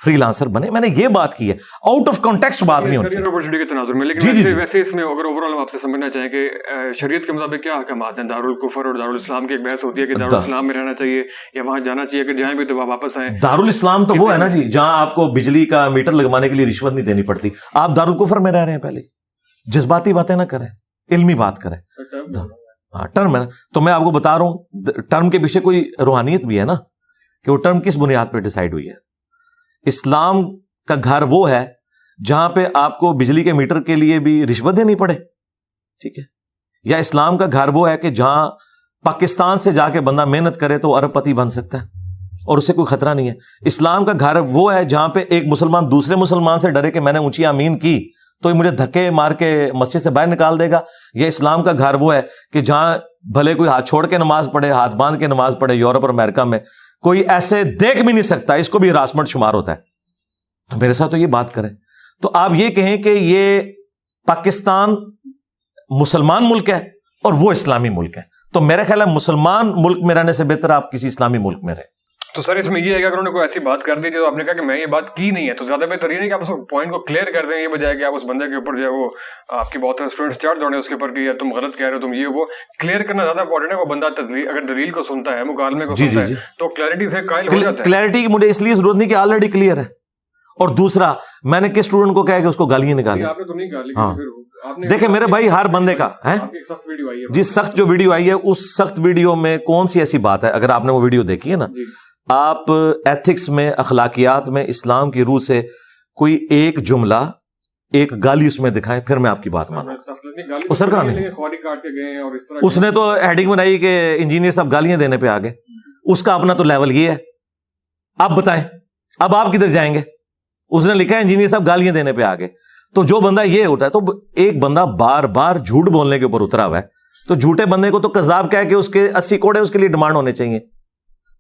B: فری لانسر بنے. میں نے یہ بات کی ہے, آؤٹ آف کانٹیکسٹ بات نہیں ہوتی
A: اپرچونٹی کے تناظر میں. لیکن ویسے اس میں اگر اوور آل ہم آپ سے سمجھنا چاہیں کہ شریعت کے مطابق کیا احکامات ہیں؟ دارالکفر اور دارالاسلام کی ایک بحث ہوتی ہے کہ دارالاسلام میں رہنا چاہیے یا وہاں جانا چاہیے, اگر جائیں بھی تو واپس آئیں.
B: دارالاسلام تو وہ ہے نا جی جہاں آپ کو بجلی کا میٹر لگوانے کے لیے رشوت نہیں دینی پڑتی. آپ دارالکفر میں رہ رہے ہیں. پہلے جذباتی باتیں نہ کریں, علمی بات کریں. ہاں ٹرم ہے نا, تو میں آپ کو بتا رہا ہوں ٹرم کے پیچھے کوئی روحانیت بھی ہے نا, کہ وہ ٹرم کس بنیاد پہ ڈیسائیڈ ہوئی ہے. اسلام کا گھر وہ ہے جہاں پہ آپ کو بجلی کے میٹر کے لیے بھی رشوت دینی پڑے, ٹھیک ہے, یا اسلام کا گھر وہ ہے کہ جہاں پاکستان سے جا کے بندہ محنت کرے تو ارب پتی بن سکتا ہے اور اسے کوئی خطرہ نہیں ہے. اسلام کا گھر وہ ہے جہاں پہ ایک مسلمان دوسرے مسلمان سے ڈرے کہ میں نے اونچی آمین کی تو یہ مجھے دھکے مار کے مسجد سے باہر نکال دے گا. یا اسلام کا گھر وہ ہے کہ جہاں بھلے کوئی ہاتھ چھوڑ کے نماز پڑھے, ہاتھ باندھ کے نماز پڑھے, یورپ اور امریکہ میں کوئی ایسے دیکھ بھی نہیں سکتا, اس کو بھی ہراسمنٹ شمار ہوتا ہے. تو میرے ساتھ تو یہ بات کریں. تو آپ یہ کہیں کہ یہ پاکستان مسلمان ملک ہے اور وہ اسلامی ملک ہے, تو میرا خیال ہے مسلمان ملک میں رہنے سے بہتر آپ کسی اسلامی ملک میں رہیں.
A: تو سر اس میں یہ ہے کہ اگر انہوں نے کوئی ایسی بات کر دی جو آپ نے کہا کہ میں یہ بات کی نہیں ہے, تو زیادہ بہتر یہ نہیں کہ آپ اس پوائنٹ کو کلیئر کر دیں, یہ بجائے کہ آپ اس بندے کے اوپر جو ہے وہ آپ کی بہت سارے اسٹوڈنٹس چڑھ دوڑیں اس کے اوپر کہ تم غلط کہہ رہے ہو, تم یہ وہ کلیئر کرنا زیادہ امپورٹنٹ ہے. وہ بندہ اگر دلیل کو سنتا ہے, مکالمے کو سنتا ہے, تو کلیئرٹی سے قائل ہو جاتا ہے.
B: کلیئرٹی کی مجھے اس لیے ضرورت نہیں کہ آلریڈی کلیئر ہے. اور دوسرا, میں نے کس اسٹوڈنٹ کو کہا کہ اس کو گالیاں نکالی؟
A: آپ نے تو نہیں گالی.
B: دیکھیں میرے بھائی, ہر بندے کا ہے جی سخت جو ویڈیو آئی ہے, اس سخت ویڈیو میں کون سی ایسی بات ہے؟ اگر آپ نے وہ ویڈیو دیکھی ہے نا, آپ ایتھکس میں, اخلاقیات میں اسلام کی روح سے کوئی ایک جملہ, ایک گالی اس میں دکھائیں, پھر میں آپ کی بات مانوں. اس نے تو ہیڈنگ بنائی کہ انجینئر صاحب گالیاں دینے پہ آگے, اس کا اپنا تو لیول یہ ہے. آپ بتائیں اب آپ کدھر جائیں گے؟ اس نے لکھا ہے انجینئر صاحب گالیاں دینے پہ آگے. تو جو بندہ یہ ہوتا ہے, تو ایک بندہ بار بار جھوٹ بولنے کے اوپر اترا ہوا ہے, تو جھوٹے بندے کو تو کذاب کہہ کے اس کے 80 کوڑے اس کے لیے ڈیمانڈ ہونے چاہیے.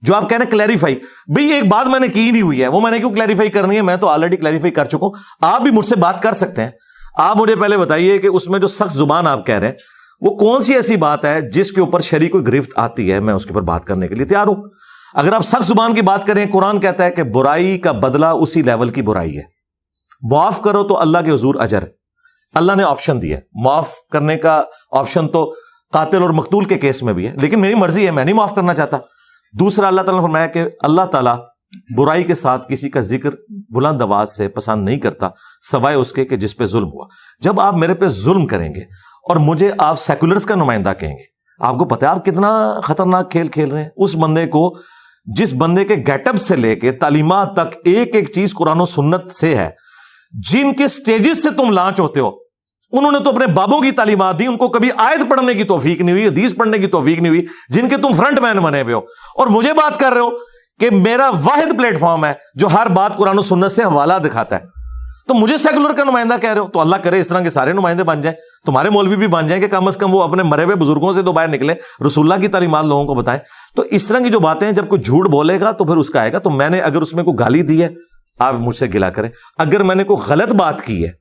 B: جو آپ کہہ رہے ہیں کلیریفائی, بھئی ایک بات میں نے کی نہیں ہوئی ہے, وہ میں نے کیوں کلیریفائی کرنی ہے؟ میں تو آلریڈی کلیریفائی کر چکا ہوں. آپ بھی مجھ سے بات کر سکتے ہیں. آپ مجھے پہلے بتائیے کہ اس میں جو سخت زبان آپ کہہ رہے ہیں وہ کون سی ایسی بات ہے جس کے اوپر شرعی کوئی گرفت آتی ہے؟ میں اس کے اوپر بات کرنے کے لیے تیار ہوں. اگر آپ سخت زبان کی بات کریں, قرآن کہتا ہے کہ برائی کا بدلہ اسی لیول کی برائی ہے. معاف کرو تو اللہ کے حضور اجر. اللہ نے آپشن دیا, معاف کرنے کا آپشن تو قاتل اور مقتول کے کیس میں بھی ہے, لیکن میری مرضی ہے, میں نہیں معاف کرنا چاہتا. دوسرا, اللہ تعالیٰ نے فرمایا کہ اللہ تعالیٰ برائی کے ساتھ کسی کا ذکر بلند آواز سے پسند نہیں کرتا سوائے اس کے کہ جس پہ ظلم ہوا. جب آپ میرے پہ ظلم کریں گے اور مجھے آپ سیکولرز کا نمائندہ کہیں گے, آپ کو پتہ ہے آپ کتنا خطرناک کھیل کھیل رہے ہیں. اس بندے کو, جس بندے کے گیٹ اپ سے لے کے تعلیمات تک ایک ایک چیز قرآن و سنت سے ہے, جن کے سٹیجز سے تم لانچ ہوتے ہو, انہوں نے تو اپنے بابوں کی تعلیمات دی, ان کو کبھی آیت پڑھنے کی توفیق نہیں ہوئی, حدیث پڑھنے کی توفیق نہیں ہوئی, جن کے تم فرنٹ مین بنے ہوئے ہو, اور مجھے بات کر رہے ہو کہ میرا واحد پلیٹ فارم ہے جو ہر بات قرآن و سنت سے حوالہ دکھاتا ہے. تو مجھے سیکولر کا نمائندہ کہہ رہے ہو. تو اللہ کرے اس طرح کے سارے نمائندے بن جائیں, تمہارے مولوی بھی بن جائیں کہ کم از کم وہ اپنے مرے ہوئے بزرگوں سے تو باہر نکلیں, رسول اللہ کی تعلیمات لوگوں کو بتائیں. تو اس طرح کی جو باتیں ہیں, جب کوئی جھوٹ بولے گا تو پھر اس کا آئے گا. تو میں نے اگر اس میں کوئی گالی دی ہے, آپ مجھ سے گلا کریں. اگر میں نے کوئی غلط بات کی ہے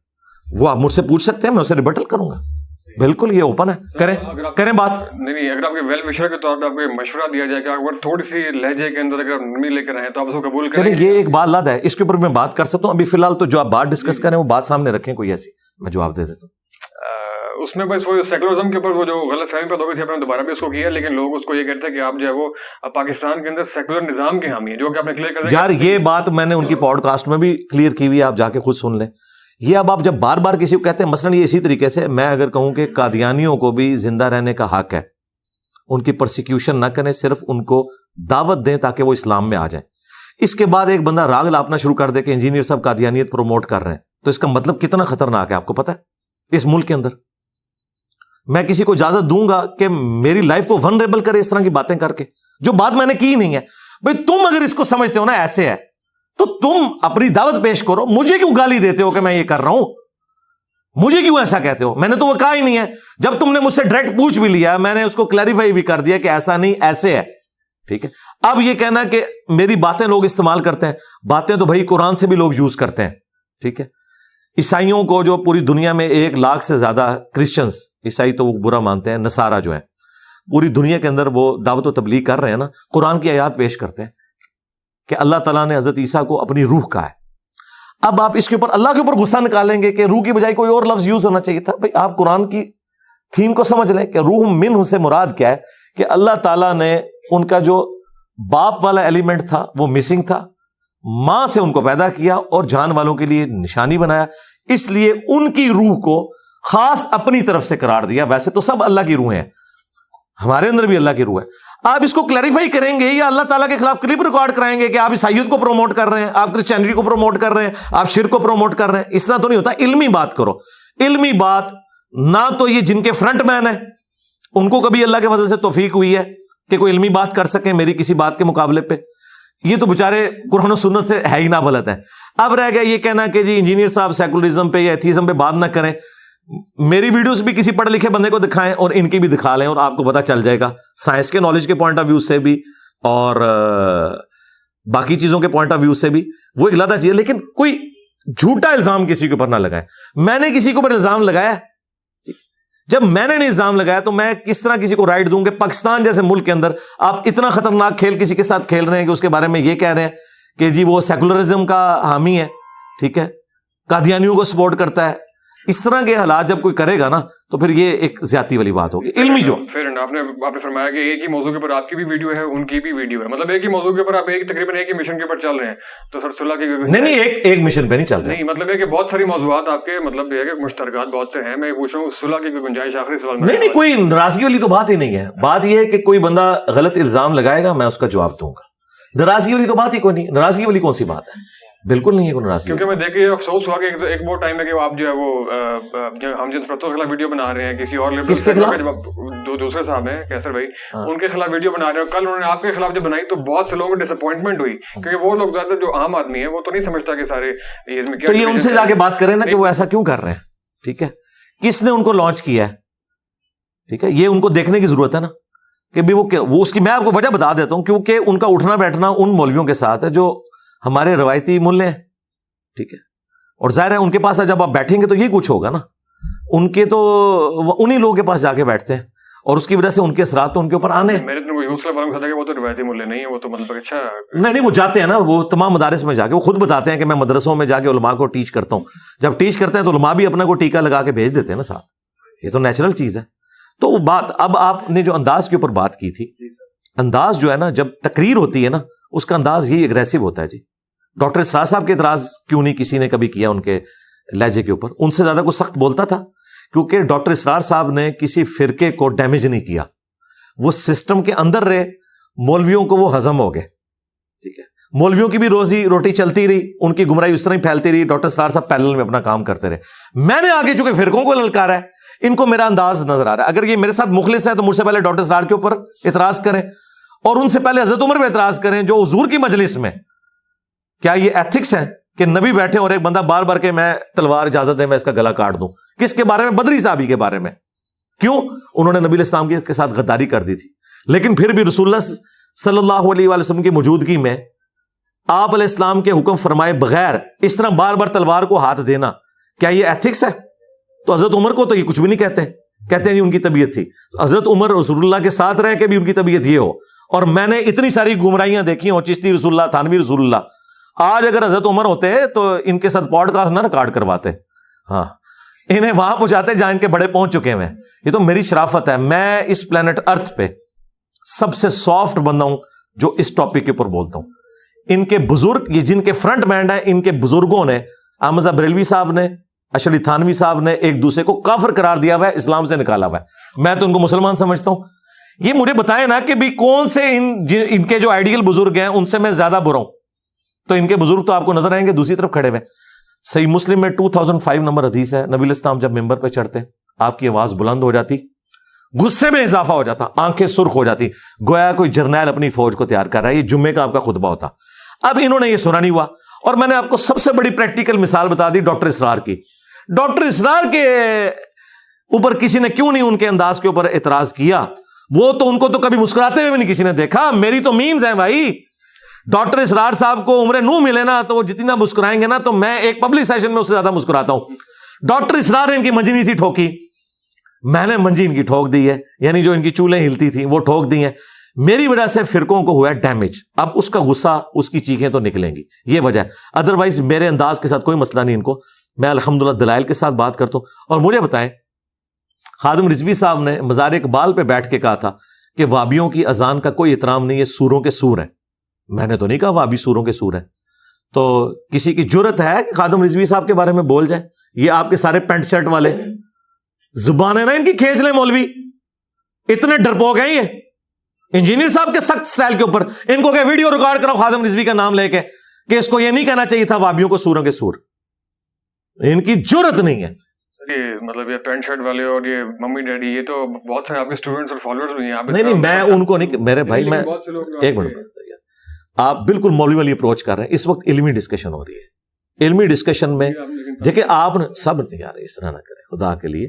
B: وہ آپ مجھ سے پوچھ سکتے ہیں, میں اسے ریبٹل کروں گا. بالکل یہ اوپن ہے, کریں بات.
A: نہیں, اگر آپ کے ویل وشر کے طور پہ آپ کو مشورہ دیا جائے کہ اگر تھوڑی سی لہجے کے اندر اگر نرمی لے کر آئیں تو آپ اس کو قبول کریں.
B: چلیے یہ ایک بات لاد ہے, اس کے اوپر میں بات کر سکتا ہوں. ابھی فی الحال تو جو آپ بات ڈسکس کریں وہ بات سامنے رکھیں کوئی ایسی, میں جواب دے دیتا ہوں.
A: اس میں بس وہ سیکولرزم کے اوپر وہ جو غلط فہمی پیدا ہو گئی تھی, آپ نے دوبارہ بھی اس کو کیا, لیکن لوگ اس کو یہ کہتے ہیں کہ آپ جو ہے وہ پاکستان کے اندر سیکولر نظام کے حامی ہیں, جو کہ آپ نے کلیئر کر دیا.
B: یار یہ بات میں نے ان کی پوڈ کاسٹ میں بھی کلیئر کی ہوئی ہے, آپ جا کے خود سن لیں. یہ اب آپ جب بار بار کسی کو کہتے ہیں, مثلا یہ اسی طریقے سے میں اگر کہوں کہ قادیانیوں کو بھی زندہ رہنے کا حق ہے, ان کی پرسیکیوشن نہ کریں, صرف ان کو دعوت دیں تاکہ وہ اسلام میں آ جائیں. اس کے بعد ایک بندہ راگ لاپنا شروع کر دے کہ انجینئر صاحب قادیانیت پروموٹ کر رہے ہیں, تو اس کا مطلب کتنا خطرناک ہے آپ کو پتا ہے اس ملک کے اندر. میں کسی کو اجازت دوں گا کہ میری لائف کو ونریبل کرے اس طرح کی باتیں کر کے, جو بات میں نے کی نہیں ہے. بھئی تم اگر اس کو سمجھتے ہو نا ایسے ہے تو تم اپنی دعوت پیش کرو. مجھے کیوں گالی دیتے ہو کہ میں یہ کر رہا ہوں؟ مجھے کیوں ایسا کہتے ہو؟ میں نے تو وہ کہا ہی نہیں ہے. جب تم نے مجھ سے ڈائریکٹ پوچھ بھی لیا, میں نے اس کو کلیریفائی بھی کر دیا کہ ایسا نہیں ایسے ہے. ٹھیک ہے, اب یہ کہنا کہ میری باتیں لوگ استعمال کرتے ہیں, باتیں تو بھائی قرآن سے بھی لوگ یوز کرتے ہیں. ٹھیک ہے, عیسائیوں کو جو پوری دنیا میں 1 لاکھ سے زیادہ کرسچنز, عیسائی تو وہ برا مانتے ہیں, نصارہ جو ہیں پوری دنیا کے اندر وہ دعوت و تبلیغ کر رہے ہیں نا, قرآن کی آیات پیش کرتے ہیں کہ اللہ تعالیٰ نے حضرت عیسیٰ کو اپنی روح کہا ہے. اب آپ اس کے اوپر اللہ کے اوپر غصہ نکالیں گے کہ روح کی بجائے کوئی اور لفظ یوز ہونا چاہیے تھا. بھائی آپ قرآن کی تھیم کو سمجھ لیں کہ روح منہ سے مراد کیا ہے, کہ اللہ تعالیٰ نے ان کا جو باپ والا ایلیمنٹ تھا وہ مسنگ تھا, ماں سے ان کو پیدا کیا اور جان والوں کے لیے نشانی بنایا, اس لیے ان کی روح کو خاص اپنی طرف سے قرار دیا. ویسے تو سب اللہ کی روح ہیں, ہمارے اندر بھی اللہ کی روح ہے. آپ اس کو کلیریفائی کریں گے یا اللہ تعالیٰ کے خلاف کلپ ریکارڈ کرائیں گے کہ آپ عیسائیت کو پروموٹ کر رہے ہیں, آپ کرسچینٹی کو پروموٹ کر رہے ہیں, آپ شرک کو پروموٹ کر رہے ہیں. اس طرح تو نہیں ہوتا. علمی بات کرو, علمی بات. نہ تو یہ جن کے فرنٹ مین ہیں ان کو کبھی اللہ کے فضل سے توفیق ہوئی ہے کہ کوئی علمی بات کر سکیں میری کسی بات کے مقابلے پہ, یہ تو بےچارے قرآن و سنت سے ہے ہی نہ بلد ہیں. اب رہ گیا یہ کہنا کہ جی انجینئر صاحب سیکولرزم پہ یا ایتھیزم پہ بات نہ کریں. میری ویڈیوز بھی کسی پڑھے لکھے بندے کو دکھائیں اور ان کی بھی دکھا لیں, اور آپ کو پتا چل جائے گا سائنس کے نالج کے پوائنٹ آف ویو سے بھی اور باقی چیزوں کے پوائنٹ آف ویو سے بھی وہ ایک لادہ چیز ہے. لیکن کوئی جھوٹا الزام کسی کے اوپر نہ لگائے. میں نے کسی کے اوپر الزام لگایا, جب میں نے نہیں الزام لگایا تو میں کس طرح کسی کو رائٹ دوں کہ پاکستان جیسے ملک کے اندر آپ اتنا خطرناک کھیل کسی کے ساتھ کھیل رہے ہیں کہ اس کے بارے میں یہ کہہ رہے ہیں کہ جی وہ سیکولرزم کا حامی ہے, ٹھیک ہے, قادیانیوں کو سپورٹ کرتا ہے. اس طرح کے حالات جب کوئی کرے گا نا تو پھر یہ ایک زیادتی والی بات ہوگی. علمی جو
A: آپ نے فرمایا کہ ایک ہی موضوع کے اوپر آپ کی بھی ویڈیو ہے, ان کی بھی ویڈیو ہے, مطلب ایک ہی موضوع کے اوپر آپ تقریباً ایک ہی مشن کے اوپر چل رہے ہیں. تو سر صلاح کی
B: نہیں ایک مشن پہ نہیں چل رہے,
A: نہیں مطلب ہے کہ بہت ساری موضوعات آپ کے مطلب یہ ہے کہ مشترکات بہت سے ہیں. میں پوچھ رہا ہوں صلاح کی کوئی گنجائش آخری سوال میں؟
B: نہیں کوئی ناراضگی والی تو بات ہی نہیں ہے. بات یہ ہے کہ کوئی بندہ غلط الزام لگائے گا, میں اس کا جواب دوں گا. ناراضگی والی تو بات ہی کوئی نہیں. ناراضگی والی کون سی بات ہے؟ بالکل نہیں ہے کوئی ناراضگی.
A: کیونکہ میں دیکھیے افسوس ہوا کہ ایک وہ ٹائم ہے کہ آپ جو ہے وہ ہم جنس پرستوں کے خلاف ویڈیو بنا رہے ہیں, کسی اور دو دوسرے صاحب ہیں کیسر بھائی, ان کے خلاف ویڈیو بنا رہے ہیں. کل انہوں نے آپ کے خلاف جو بنائی تو بہت سے لوگوں کو ڈس اپوائنٹمنٹ ہوئی, کیونکہ وہ لوگ زیادہ جو عام آدمی ہیں وہ تو نہیں سمجھتا کہ سارے
B: تو یہ ان سے جا کے بات کریں نا کہ وہ ایسا کیوں کر رہے ہیں. ٹھیک ہے, کس نے ان کو لانچ کیا ہے؟ ٹھیک ہے, یہ ان کو دیکھنے کی ضرورت ہے نا کہ وہ اس کی میں آپ کو وجہ بتا دیتا ہوں. کیونکہ ان کا اٹھنا بیٹھنا ان مولویوں کے ساتھ ہے جو ہمارے روایتی ملے ہیں. ٹھیک ہے, اور ظاہر ہے ان کے پاس جب آپ بیٹھیں گے تو یہ کچھ ہوگا نا. ان کے تو انہی لوگوں کے پاس جا کے بیٹھتے ہیں اور اس کی وجہ سے ان کے اثرات تو ان کے اوپر آنے ہیں.
A: وہ تو روایتی ملے نہیں ہیں, وہ تو مطلب اچھا
B: نہیں وہ جاتے ہیں نا, وہ تمام مدارس میں جا کے وہ خود بتاتے ہیں کہ میں مدرسوں میں جا کے علماء کو ٹیچ کرتا ہوں. جب ٹیچ کرتے ہیں تو علماء بھی اپنا کو ٹیکا لگا کے بھیج دیتے ہیں نا ساتھ. یہ تو نیچرل چیز ہے. تو وہ بات اب آپ نے جو انداز کے اوپر بات کی تھی, انداز جو ہے نا جب تقریر ہوتی ہے نا اس کا انداز یہی اگریسو ہوتا ہے. جی ڈاکٹر اسرار صاحب کے اعتراض کیوں نہیں کسی نے کبھی کیا ان کے لہجے کے اوپر؟ ان سے زیادہ کوئی سخت بولتا تھا کیونکہ ڈاکٹر اسرار صاحب نے کسی فرقے کو ڈیمیج نہیں کیا, وہ سسٹم کے اندر رہے, مولویوں کو وہ ہضم ہو گئے. ٹھیک ہے, مولویوں کی بھی روزی روٹی چلتی رہی, ان کی گمراہی اس طرح ہی پھیلتی رہی. ڈاکٹر اسرار صاحب پیرلل میں اپنا کام کرتے رہے. میں نے آگے چونکہ فرقوں کو للکارا ہے, ان کو میرا انداز نظر آ رہا ہے. اگر یہ میرے ساتھ مخلص ہے تو مجھ سے پہلے ڈاکٹر اسرار کے اوپر اعتراض کریں اور ان سے پہلے حضرت عمر پہ اعتراض کریں جو حضور کی مجلس میں. کیا یہ ایتھکس ہے کہ نبی بیٹھے اور ایک بندہ بار بار کے میں تلوار اجازت دے میں اس کا گلا کاٹ دوں؟ کس کے بارے میں؟ بدری صحابی کے بارے میں. کیوں؟ انہوں نے نبی علیہ السلام کے ساتھ غداری کر دی تھی, لیکن پھر بھی رسول اللہ صلی اللہ علیہ وسلم کی موجودگی میں آپ علیہ السلام کے حکم فرمائے بغیر اس طرح بار بار تلوار کو ہاتھ دینا، کیا یہ ایتھکس ہے؟ تو حضرت عمر کو تو یہ کچھ بھی نہیں کہتے ہیں جی ان کی طبیعت تھی. حضرت عمر رسول اللہ کے ساتھ رہ کے بھی ان کی طبیعت یہ ہو. اور میں نے اتنی ساری گمراہیاں دیکھی ہوں، چشتی رسول اللہ، تھانوی رسول اللہ. آج اگر حضرت عمر ہوتے تو ان کے ساتھ پوڈ کاسٹ نہ ریکارڈ کرواتے، ہاں انہیں وہاں پہنچاتے جہاں ان کے بڑے پہنچ چکے ہیں. یہ تو میری شرافت ہے، میں اس پلانٹ ارتھ پہ سب سے سافٹ بندہ ہوں جو اس ٹاپک کے اوپر بولتا ہوں. ان کے بزرگ، یہ جن کے فرنٹ مینڈ ہیں، ان کے بزرگوں نے، احمد رضا بریلوی صاحب نے، اشرف علی تھانوی صاحب نے ایک دوسرے کو کافر قرار دیا ہوا ہے، اسلام سے نکالا ہوا ہے. میں تو ان کو مسلمان سمجھتا ہوں. یہ مجھے بتائیں نا کہ بھی کون سے ان کے جو آئیڈیل بزرگ ہیں ان سے میں زیادہ برا ہوں. تو ان کے بزرگ تو آپ کو نظر آئیں گے دوسری طرف کھڑے ہوئے. صحیح مسلم میں 2005 نمبر حدیث ہے، نبی علیہ السلام جب ممبر پہ چڑھتے آپ کی آواز بلند ہو جاتی، غصے میں اضافہ ہو جاتا، آنکھیں سرخ ہو جاتی، گویا کوئی جرنیل اپنی فوج کو تیار کر رہا ہے. یہ جمعے کا آپ کا خطبہ ہوتا. اب انہوں نے یہ سنا نہیں ہوا. اور میں نے آپ کو سب سے بڑی پریکٹیکل مثال بتا دی ڈاکٹر اسرار کی. ڈاکٹر اسرار کے اوپر کسی نے کیوں نہیں ان کے انداز کے اوپر اعتراض کیا؟ وہ تو ان کو تو کبھی مسکراتے ہوئے بھی نہیں کسی نے دیکھا. میری تو میمز ہیں بھائی. ڈاکٹر اسرار صاحب کو عمر نو ملے نا تو وہ جتنا مسکرائیں گے نا تو میں ایک پبلک سیشن میں اس سے زیادہ مسکراتا ہوں. ڈاکٹر اسرار نے ان کی منجی نہیں تھی ٹھوکی، میں نے منجی ان کی ٹھوک دی ہے. یعنی جو ان کی چولیں ہلتی تھیں وہ ٹھوک دی ہیں. میری وجہ سے فرقوں کو ہوا ہے ڈیمیج. اب اس کا غصہ، اس کی چیخیں تو نکلیں گی، یہ وجہ ہے. ادروائز میرے انداز کے ساتھ کوئی مسئلہ نہیں ان کو. میں الحمدللہ دلائل کے ساتھ بات کرتا ہوں. اور مجھے بتائیں، خادم رضوی صاحب نے مزار اقبال پہ بیٹھ کے کہا تھا کہ وابیوں کی اذان کا کوئی احترام نہیں ہے، سوروں کے سور ہیں. میں نے تو نہیں کہا وابی سوروں کے سور ہیں. تو کسی کی جرت ہے کہ خادم رضوی صاحب کے بارے میں بول جائے؟ یہ آپ کے سارے پینٹ شرٹ والے زبان ہے نا ان کی کھینچ لیں مولوی. اتنے ڈرپوک ہیں یہ انجینئر صاحب کے سخت سٹائل کے اوپر. ان کو کہ ویڈیو ریکارڈ کرو خادم رضوی کا نام لے کے کہ اس کو یہ نہیں کہنا چاہیے تھا وابیوں کو سوروں کے سور. ان کی جرت نہیں ہے.
A: یہ مطلب یہ پینٹ شرٹ والے اور یہ ممی ڈیڈی، یہ تو بہت سے آپ کے اسٹوڈنٹس اور فالوورز بھی ہیں.
B: نہیں میں ان کو نہیں، میرے بھائی میں ایک منٹ، آپ بالکل مولوی والی اپروچ کر رہے ہیں. اس وقت علمی ڈسکشن ہو رہی ہے. علمی ڈسکشن میں دیکھیں آپ نے سب یار اس طرح نہ کریں خدا کے لیے.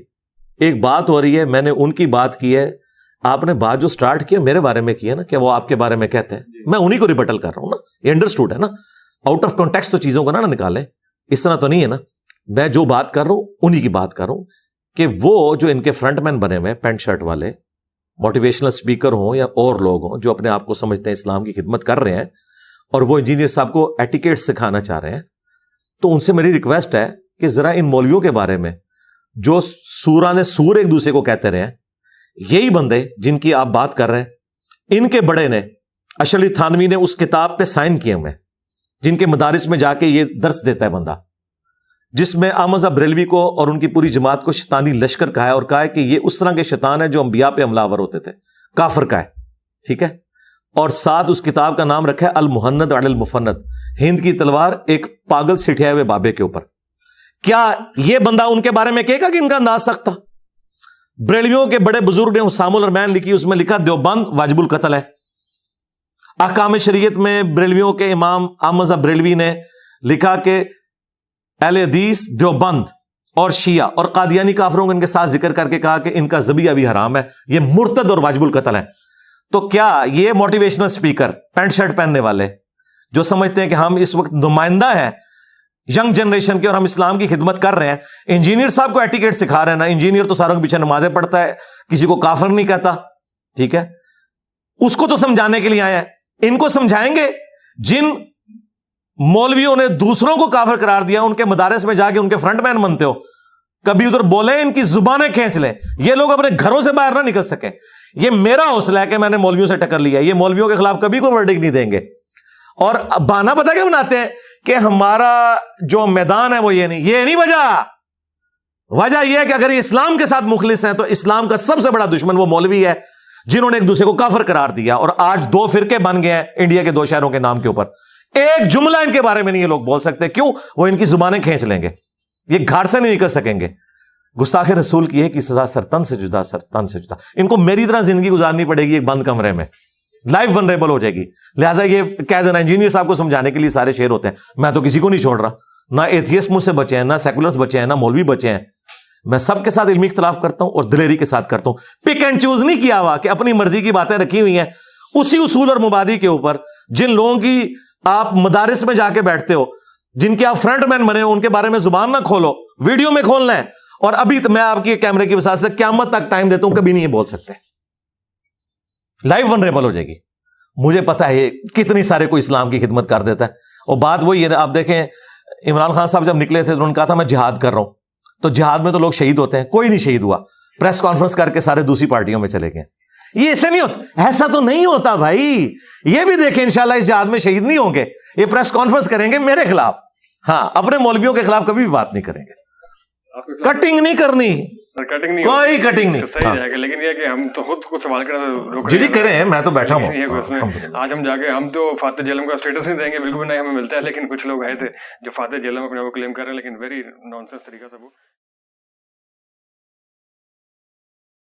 B: ایک بات ہو رہی ہے، میں نے ان کی بات کی ہے، آپ نے بات جو سٹارٹ کی میرے بارے میں کی ہے نا کہ وہ آپ کے بارے میں کہتے ہیں، میں انہی کو ریبٹل کر رہا ہوں نا. یہ انڈرسٹوڈ ہے نا. آؤٹ آف کانٹیکسٹ تو چیزوں کو نہ نکالیں. اس طرح تو نہیں ہے نا. میں جو بات کر رہا ہوں انہی کی بات کر رہا ہوں کہ وہ جو ان کے فرنٹ مین بنے ہوئے پینٹ شرٹ والے، موٹیویشنل اسپیکر ہوں یا اور لوگ ہوں جو اپنے آپ کو سمجھتے ہیں اسلام کی خدمت کر رہے ہیں اور وہ انجینئر صاحب کو ایٹیکیٹ سکھانا چاہ رہے ہیں، تو ان سے میری ریکویسٹ ہے کہ ذرا ان مولویوں کے بارے میں جو سورانے سور ایک دوسرے کو کہتے رہے ہیں، یہی بندے جن کی آپ بات کر رہے ہیں، ان کے بڑے نے اشرف علی تھانوی نے اس کتاب پہ سائن کیے ہوئے، جن کے مدارس میں جا کے یہ درس دیتا ہے بندہ، جس میں احمد رضا بریلوی کو اور ان کی پوری جماعت کو شیطانی لشکر کہا ہے اور کہا ہے کہ یہ اس طرح کے شیطان ہے جو انبیاء پہ حملہ آور ہوتے تھے، کافر کا ہے. ٹھیک ہے. اور ساتھ اس کتاب کا نام رکھا ہے المہند علی المفند، ہند کی تلوار ایک پاگل سٹھیا ہوئے بابے کے اوپر. کیا یہ بندہ ان کے بارے میں کہے گا کہ ان کا انداز سخت تھا؟ بریلویوں کے بڑے بزرگ نے حسام الرحمن لکھی، اس میں لکھا دیوبند واجب القتل ہے. احکام شریعت میں بریلویوں کے امام احمد رضا بریلوی نے لکھا کہ اہل حدیث دیوبند اور شیعہ اور قادیانی کافروں کو ان کے ساتھ ذکر کر کے کہا کہ ان کا ذبیحہ بھی حرام ہے، یہ مرتد اور واجب القتل ہے. تو کیا یہ موٹیویشنل اسپیکر پینٹ شرٹ پہننے والے جو سمجھتے ہیں کہ ہم اس وقت نمائندہ ہیں ینگ جنریشن کے اور ہم اسلام کی خدمت کر رہے ہیں، انجینئر صاحب کو ایٹیکیٹ سکھا رہے ہیں نا؟ انجینئر تو ساروں کے پیچھے نمازیں پڑھتا ہے، کسی کو کافر نہیں کہتا. ٹھیک ہے. اس کو تو سمجھانے کے لیے آیا ہے. ان کو سمجھائیں گے جن مولویوں نے دوسروں کو کافر قرار دیا، ان کے مدارس میں جا کے ان کے فرنٹ مین بنتے ہو، کبھی ادھر بولیں ان کی زبانیں کھینچ لیں. یہ لوگ اپنے گھروں سے باہر نہ نکل سکے. یہ میرا حوصلہ ہے کہ میں نے مولویوں سے ٹکر لیا. یہ مولویوں کے خلاف کبھی کوئی ورڈکٹ نہیں دیں گے. اور بہانہ پتہ کیا بناتے ہیں کہ ہمارا جو میدان ہے وہ یہ نہیں وجہ یہ ہے کہ اگر یہ اسلام کے ساتھ مخلص ہیں تو اسلام کا سب سے بڑا دشمن وہ مولوی ہے جنہوں نے ایک دوسرے کو کافر قرار دیا اور آج 2 فرقے بن گئے ہیں انڈیا کے 2 شہروں کے نام کے اوپر. ایک جملہ ان کے بارے میں نہیں یہ لوگ بول سکتے. کیوں؟ وہ ان کی زبانیں کھینچ لیں گے، یہ گھاٹ سے نہیں نکل سکیں گے. گستاخ رسول کی ہے کہ سزا سرتن سے جدا، سرتن سے جدا. ان کو میری طرح زندگی گزارنی پڑے گی ایک بند کمرے میں، لائف ونریبل ہو جائے گی. لہٰذا یہ کہہ دینا انجینئر صاحب کو سمجھانے کے لیے سارے شعر ہوتے ہیں. میں تو کسی کو نہیں چھوڑ رہا، نہ ایتھیسٹ مجھ سے بچے ہیں، نہ سیکولرز بچے ہیں، نہ مولوی بچے ہیں. میں سب کے ساتھ علمی اختلاف کرتا ہوں اور دلیری کے ساتھ کرتا ہوں. پک اینڈ چوز نہیں کیا ہوا کہ اپنی مرضی کی باتیں رکھی ہوئی ہیں اسی اصول اور مبادی کے اوپر. جن لوگوں کی آپ مدارس میں جا کے بیٹھتے ہو, جن کے آپ فرنٹ مین بنے ہو, ان کے بارے میں زبان نہ کھولو, ویڈیو میں کھولنا ہے. اور ابھی تو میں آپ کی کیمرے کی وساطت سے قیامت تک ٹائم دیتا ہوں, کبھی نہیں یہ بول سکتے, لائف ونریبل ہو جائے گی. مجھے پتا ہے کتنی سارے کوئی اسلام کی خدمت کر دیتا ہے. اور بات وہی ہے, آپ دیکھیں عمران خان صاحب جب نکلے تھے تو انہوں نے کہا تھا میں جہاد کر رہا ہوں, تو جہاد میں تو لوگ شہید ہوتے ہیں, کوئی نہیں شہید ہوا, پریس کانفرنس کر کے سارے دوسری پارٹیوں میں چلے گئے. یہ ایسے نہیں ہوتا, ایسا تو نہیں ہوتا بھائی. یہ بھی دیکھیں انشاءاللہ اس جہاد میں شہید نہیں ہوں گے, یہ پریس کانفرنس کریں گے میرے خلاف, ہاں اپنے مولویوں کے خلاف کبھی بھی بات نہیں کریں گے, کٹنگ نہیں کرنی,
A: کٹنگ نہیں,
B: کوئی کٹنگ نہیں.
A: صحیح جائے گا, لیکن یہ کہ ہم تو خود کچھ سوال کرنا
B: جی کریں, میں تو بیٹھا ہوں.
A: آج ہم جا کے ہم تو فاتح جہلم کا اسٹیٹس نہیں دیں گے, بالکل نہیں ہمیں ملتا ہے, لیکن کچھ لوگ آئے تھے جو فاتح جہلم اپنے وہ کلیم کر رہے ہیں, لیکن ویری نان سینس طریقہ تھا وہ.